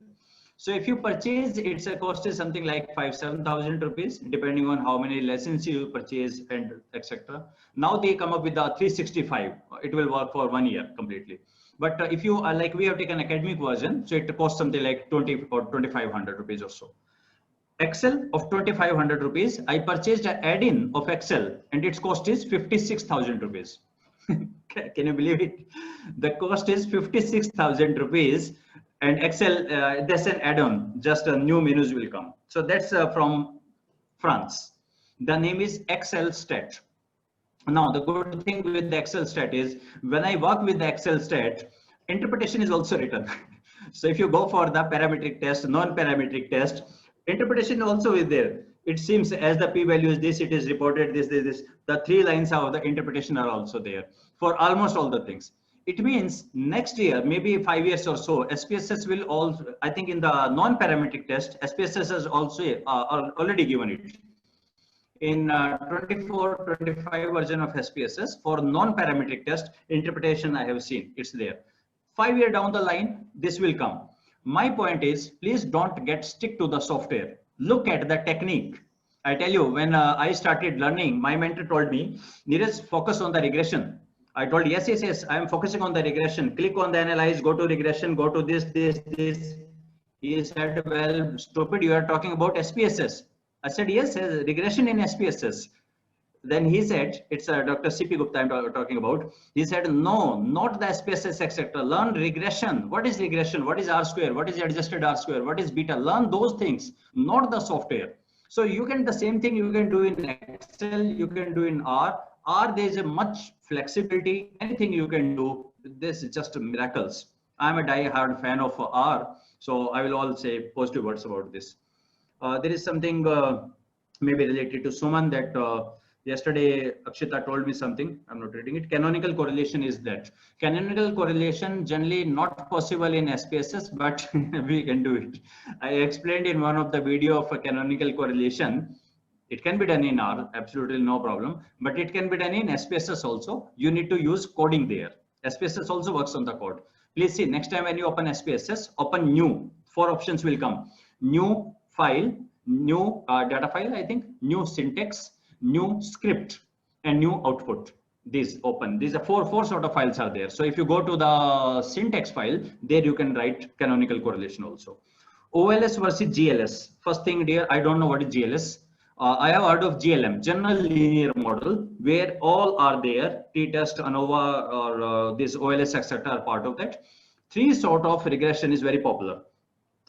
So if you purchase, its a cost is something like 5,000-7,000 rupees, depending on how many lessons you purchase and etc. Now they come up with the 365. It will work for 1 year completely. But if you are like, we have taken academic version, so it costs something like 20 or 2,500 rupees or so. Excel of 2,500 rupees. I purchased an add-in of Excel and its cost is 56,000 rupees. Can you believe it? The cost is 56,000 rupees. And Excel, that's an add-on, just a new menus will come. So that's from France. The name is Excel Stat. Now, the good thing with the Excel Stat is when I work with the Excel Stat, interpretation is also written. So if you go for the parametric test, non-parametric test, interpretation also is there. It seems as the p-value is this, it is reported this. The 3 lines of the interpretation are also there for almost all the things. It means next year, maybe 5 years or so, SPSS will also, I think in the non-parametric test, SPSS has also already given it. In 24-25 version of SPSS, for non-parametric test, interpretation I have seen, it's there. 5 years down the line, this will come. My point is, please don't stick to the software. Look at the technique. I tell you, when I started learning, my mentor told me, Neeraj, focus on the regression. I told, yes, I am focusing on the regression. Click on the analyze, go to regression, go to this. He said, well, stupid, you are talking about SPSS. I said, yes, regression in SPSS. Then he said, it's Dr. C.P. Gupta I'm talking about. He said, no, not the SPSS, etc. Learn regression. What is regression? What is R square? What is adjusted R square? What is beta? Learn those things, not the software. So you can, the same thing you can do in Excel, you can do in R. R, there is a much flexibility. Anything you can do. This is just miracles. I'm a die-hard fan of R, so I will all say positive words about this. There is something maybe related to Suman that yesterday Akshita told me something. I'm not reading it. Canonical correlation is that. Canonical correlation generally not possible in SPSS, but we can do it. I explained in one of the video of a canonical correlation. It can be done in R, absolutely no problem, but it can be done in SPSS also. You need to use coding there. SPSS also works on the code. Please see, next time when you open SPSS, open new. 4 options will come. New file, new data file, I think, new syntax, new script, and new output. These open. These are four sort of files are there. So if you go to the syntax file, there you can write canonical correlation also. OLS versus GLS. First thing, dear, I don't know what is GLS. I have heard of GLM, General Linear Model, where all are there. T-test, ANOVA, or this OLS, etc. are part of that. 3 sort of regression is very popular.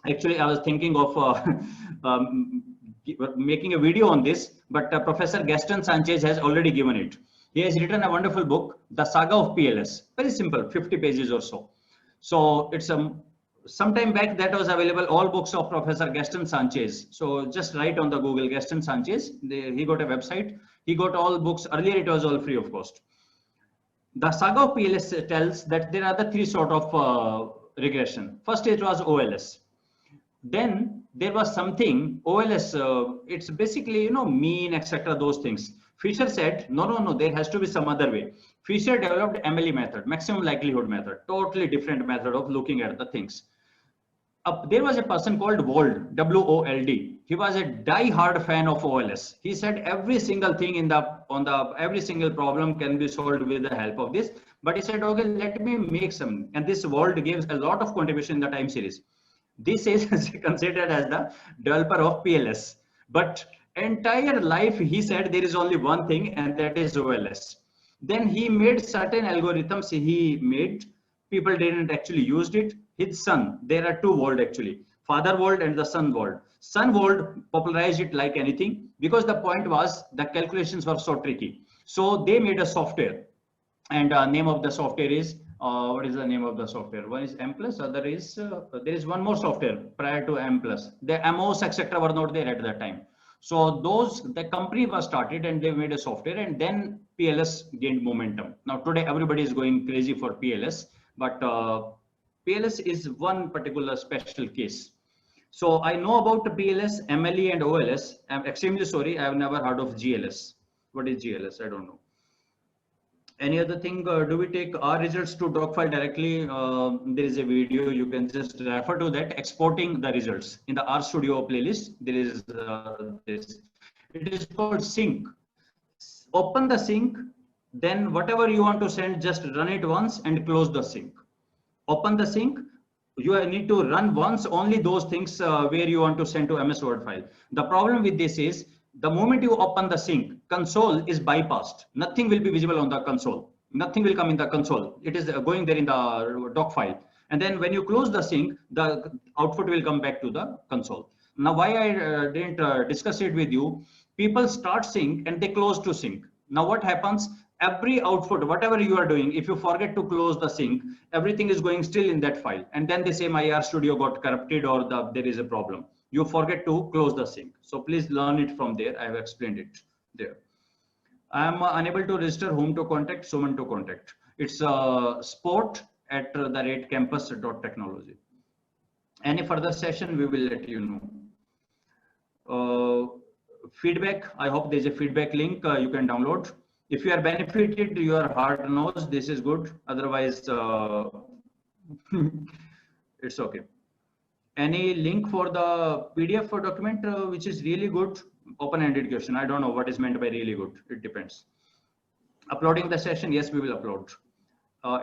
Actually, I was thinking of making a video on this, but Professor Gaston Sanchez has already given it. He has written a wonderful book, The Saga of PLS. Very simple, 50 pages or so. So it's some time back that was available, all books of Professor Gaston Sanchez. So just write on the Google Gaston Sanchez. He got a website. He got all books. Earlier it was all free of cost. The Saga of PLS tells that there are the 3 sort of regression. First it was OLS. Then there was something OLS. It's basically, you know, mean, etc. Those things. Fisher said, no, there has to be some other way. Fisher developed MLE method, maximum likelihood method, totally different method of looking at the things. There was a person called Wold, W-O-L-D. He was a die-hard fan of OLS. He said every single thing every single problem can be solved with the help of this. But he said, okay, let me make some. And this Wold gives a lot of contribution in the time series. This is considered as the developer of PLS. But entire life, he said there is only one thing, and that is OLS. Then he made certain algorithms he made. People didn't actually use it. His son, there are 2 Wold actually, father Wold and the son Wold. Son Wold popularized it like anything because the point was the calculations were so tricky. So they made a software, and name of the software is, what is the name of the software? One is M+, other is, there is one more software prior to M+. The MOS, etc. were not there at that time. So the company was started and they made a software, and then PLS gained momentum. Now today everybody is going crazy for PLS, but PLS is one particular special case. So I know about the PLS, MLE and OLS. I'm extremely sorry, I have never heard of GLS. What is GLS? I don't know. Any other thing? Do we take our results to Docfile directly? There is a video, you can just refer to that. Exporting the results in the RStudio playlist. There is this. It is called sync. Open the sync, then whatever you want to send, just run it once and close the sync. Open the sync. You need to run once only those things where you want to send to MS Word file. The problem with this is, the moment you open the sync, console is bypassed. Nothing will be visible on the console. Nothing will come in the console. It is going there in the doc file. And then when you close the sync, the output will come back to the console. Now, why I didn't discuss it with you, people start sync and they close to sync. Now, what happens? Every output, whatever you are doing, if you forget to close the sync, everything is going still in that file. And then they say my RStudio got corrupted or there is a problem. You forget to close the sync. So please learn it from there. I have explained it there. I am unable to register whom to contact, Suman to contact. It's sport@campus.technology. Any further session, we will let you know. Feedback, I hope there's a feedback link you can download. If you are benefited, your heart knows this is good. Otherwise, it's okay. Any link for the PDF for document, which is really good? Open-ended question. I don't know what is meant by really good. It depends. Uploading the session, yes, we will upload.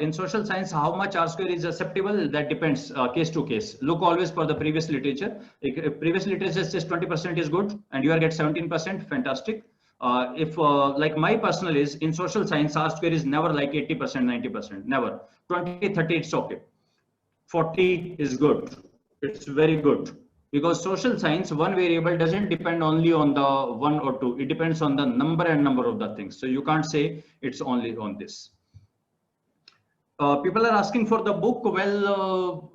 In social science, how much R-square is acceptable? That depends case to case. Look always for the previous literature. If previous literature says 20% is good and you are get 17%, fantastic. If like my personal is in social science, R-square is never like 80%, 90%, never. 20, 30, it's okay. 40 is good. It's very good, because social science, one variable doesn't depend only on the 1 or 2. It depends on the number of the things. So you can't say it's only on this. People are asking for the book. Well,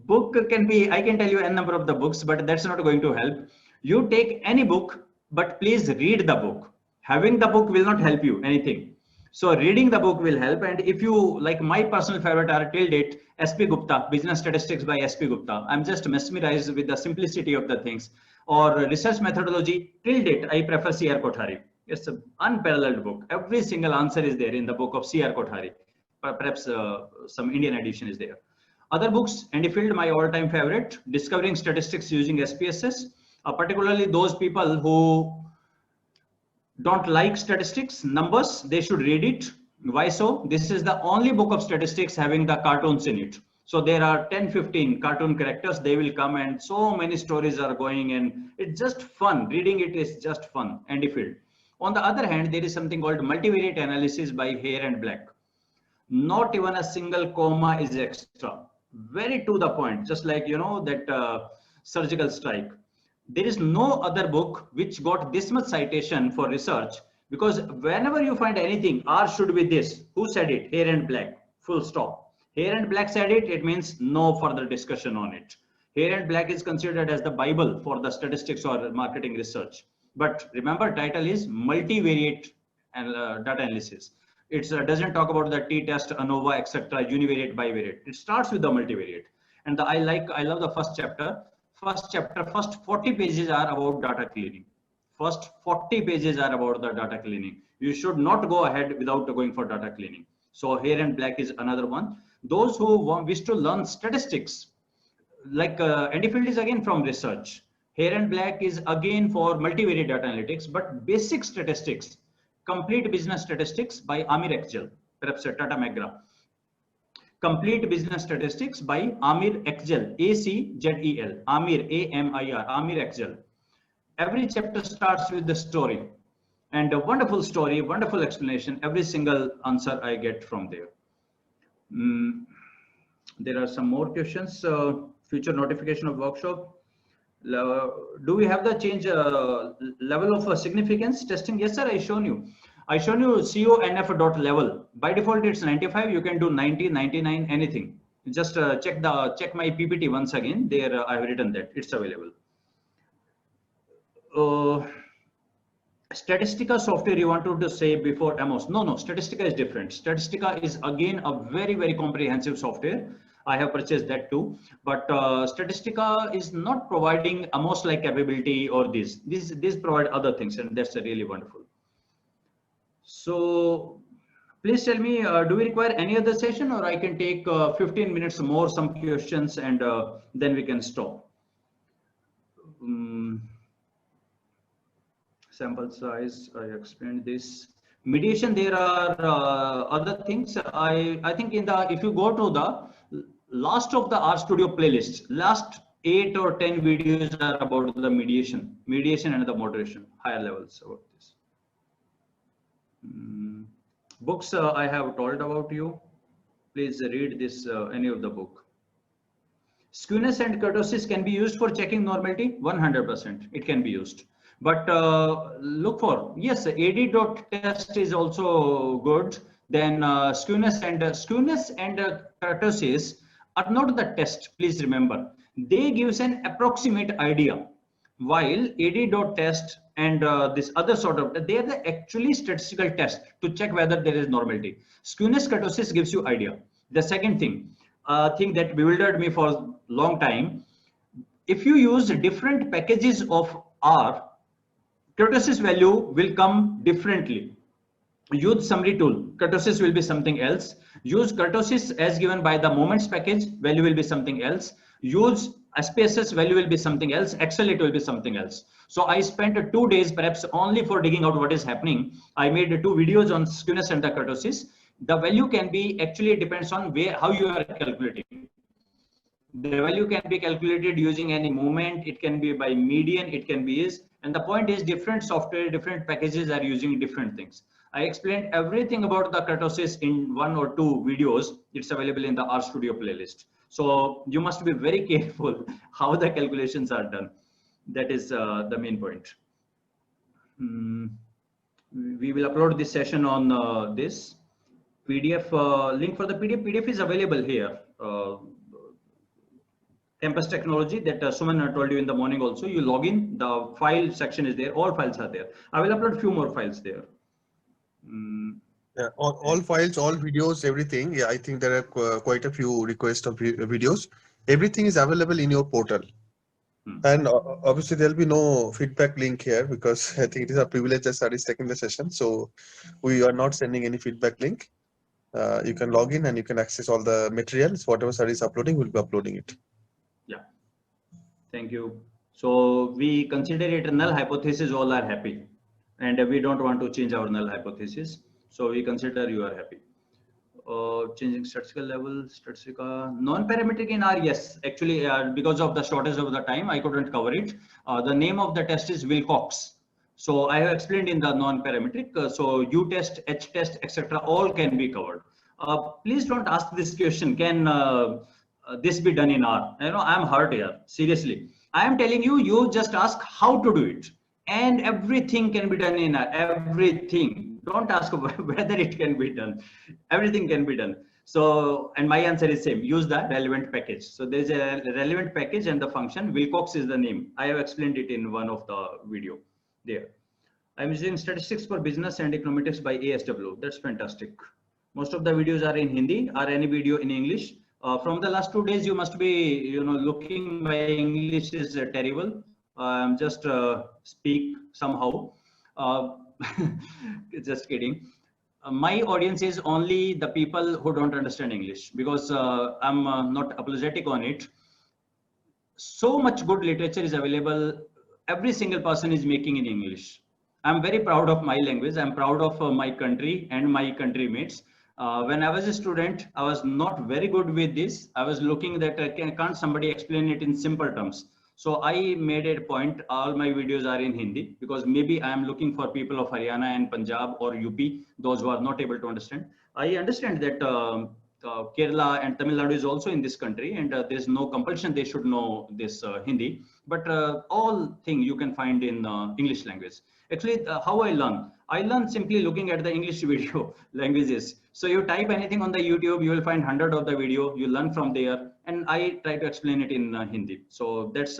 book can be, I can tell you a number of the books, but that's not going to help. You take any book, but please read the book. Having the book will not help you anything. So reading the book will help. And if you like, my personal favorite are till date, SP Gupta, Business Statistics by SP Gupta. I'm just mesmerized with the simplicity of the things. Or research methodology, till date, I prefer C.R. Kothari. It's an unparalleled book. Every single answer is there in the book of C.R. Kothari. Perhaps some Indian edition is there. Other books, Andy Field, my all-time favorite, Discovering Statistics Using SPSS, particularly those people who don't like statistics, numbers, they should read it. Why so? This is the only book of statistics having the cartoons in it. So there are 10, 15 cartoon characters, they will come and so many stories are going and it's just fun. Reading it is just fun, Andy Field. On the other hand, there is something called multivariate analysis by Hare and Black. Not even a single comma is extra. Very to the point, just like, you know, that surgical strike. There is no other book which got this much citation for research, because whenever you find anything, R should be this. Who said it? Hare and Black. Full stop. Hare and Black said it, it means no further discussion on it. Hare and Black is considered as the Bible for the statistics or marketing research. But remember, title is multivariate data analysis. It doesn't talk about the t-test, ANOVA, etc., univariate, bivariate. It starts with the multivariate. And I love the first chapter. First 40 pages are about data cleaning. First 40 pages are about the data cleaning. You should not go ahead without going for data cleaning. So Hare and Black is another one. Those who wish to learn statistics, like Andy Field is again from research. Hare and Black is again for multivariate data analytics, but basic statistics, Complete Business Statistics by Amir Ekjel, perhaps Tata McGrath. Complete Business Statistics by Amir Ekjel, A-C-Z-E-L, Amir, A-M-I-R, Amir Ekjel. Every chapter starts with the story, and a wonderful story, wonderful explanation. Every single answer I get from there. There are some more questions. Future notification of workshop. Do we have the change level of significance testing? Yes, sir. I shown you CONF.level. By default, it's 95. You can do 90, 99, anything. Just check my PPT once again. There, I have written that it's available. Statistica software you wanted to say before Amos? No. Statistica is different. Statistica is again a very, very comprehensive software. I have purchased that too, but Statistica is not providing Amos-like capability or this provide other things, and that's really wonderful. So please tell me, do we require any other session, or I can take 15 minutes more, some questions, and then we can stop. Sample size, I explained this. Mediation, there are other things. I think if you go to the last of the RStudio playlist, last 8 or 10 videos are about the mediation and the moderation, higher levels about this. Books I have told about you. Please read this, any of the book. Skewness and kurtosis can be used for checking normality. 100% it can be used. But look for, yes, AD.test is also good. Then skewness and kurtosis are not the test, please remember. They gives an approximate idea, while AD.test and this other sort of, they are the actually statistical test to check whether there is normality. Skewness kurtosis gives you idea. The second thing that bewildered me for a long time, if you use different packages of R, kurtosis value will come differently. Use summary tool, kurtosis will be something else. Use kurtosis as given by the moments package, value will be something else. Use SPSS, value will be something else. Excel, it will be something else. So I spent 2 days perhaps only for digging out what is happening. I made 2 videos on skewness and the kurtosis. The value can be, actually it depends on how you are calculating. The value can be calculated using any moment. It can be by median, it can be and the point is different software, different packages are using different things. I explained everything about the kurtosis in 1 or 2 videos. It's available in the RStudio playlist. So you must be very careful how the calculations are done. That is the main point. We will upload this session on this. PDF link for the PDF is available here. Campus Technology that Suman told you in the morning also. You log in, the file section is there, all files are there. I will upload few more files there. Yeah, all files, all videos, everything. Yeah, I think there are quite a few requests of videos. Everything is available in your portal. And obviously there'll be no feedback link here because I think it is a privilege that Sir is taking the session. So we are not sending any feedback link. You can log in and you can access all the materials. Whatever Sir is uploading, we'll be uploading it. Yeah. Thank you. So we consider it a null hypothesis, all are happy. And we don't want to change our null hypothesis. So we consider you are happy. Changing statistical level, statistical, non-parametric in R, yes. Actually, because of the shortage of the time, I couldn't cover it. The name of the test is Wilcox. So I have explained in the non-parametric. So U test, H test, etc. all can be covered. Please don't ask this question. Can this be done in R? You know, I'm hurt here. Seriously, I am telling you. You just ask how to do it, and everything can be done in R. Everything. Don't ask whether it can be done. Everything can be done. So, and my answer is same. Use the relevant package. So there is a relevant package and the function. Wilcox is the name. I have explained it in one of the video there. I'm using statistics for business and econometrics by ASW. That's fantastic. Most of the videos are in Hindi or any video in English. From the last 2 days, you must be, looking my English is terrible. Just speak somehow. Just kidding. My audience is only the people who don't understand English because I'm not apologetic on it. So much good literature is available. Every single person is making in English. I'm very proud of my language. I'm proud of my country and my country mates. When I was a student, I was not very good with this. I was looking that can't somebody explain it in simple terms. So I made a point, all my videos are in Hindi because maybe I am looking for people of Haryana and Punjab or UP, those who are not able to understand. I understand that Kerala and Tamil Nadu is also in this country and there's no compulsion they should know this Hindi, but all thing you can find in English language. Actually, how I learn simply looking at the English video languages. So you type anything on the YouTube, you will find 100 of the video, you learn from there, and I try to explain it in Hindi. So that's,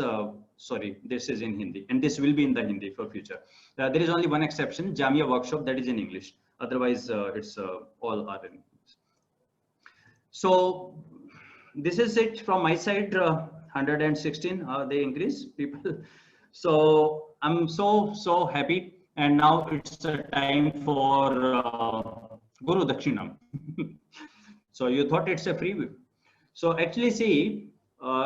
sorry, this is in Hindi, and this will be in the Hindi for future. There is only one exception, Jamia workshop, that is in English. Otherwise, it's all are in English. So this is it from my side, 116, they increase people. So I'm so happy. And now it's a time for Guru Dakshinam. So you thought it's a freebie. So actually see,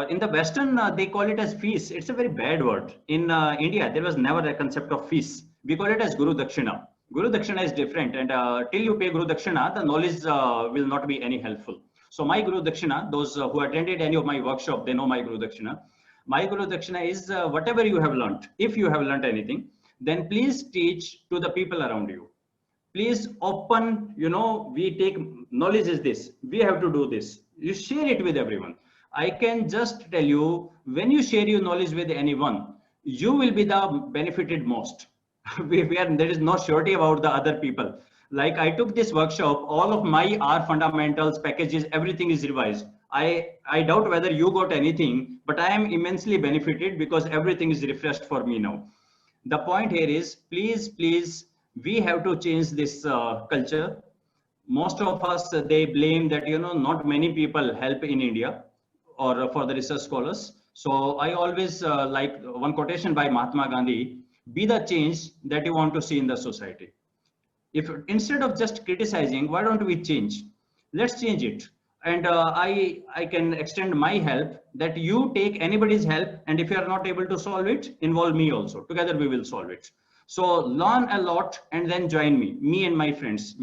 in the Western, they call it as fees. It's a very bad word. In India, there was never a concept of fees. We call it as Guru Dakshina. Guru Dakshina is different. And till you pay Guru Dakshina, the knowledge will not be any helpful. So my Guru Dakshina, those who attended any of my workshop, they know my Guru Dakshina. My Guru Dakshina is whatever you have learned. If you have learned anything, then please teach to the people around you. Please open, we take knowledge is this, we have to do this. You share it with everyone. I can just tell you, when you share your knowledge with anyone, you will be the benefited most. There is no surety about the other people. Like I took this workshop, all of my R fundamentals, packages, everything is revised. I doubt whether you got anything, but I am immensely benefited because everything is refreshed for me now. The point here is, please, we have to change this culture. Most of us, they blame that, not many people help in India or for the research scholars. So I always like one quotation by Mahatma Gandhi, be the change that you want to see in the society. If instead of just criticizing, why don't we change? Let's change it. And I can extend my help that you take anybody's help. And if you are not able to solve it, involve me also. Together we will solve it. So learn a lot and then join me and my friends.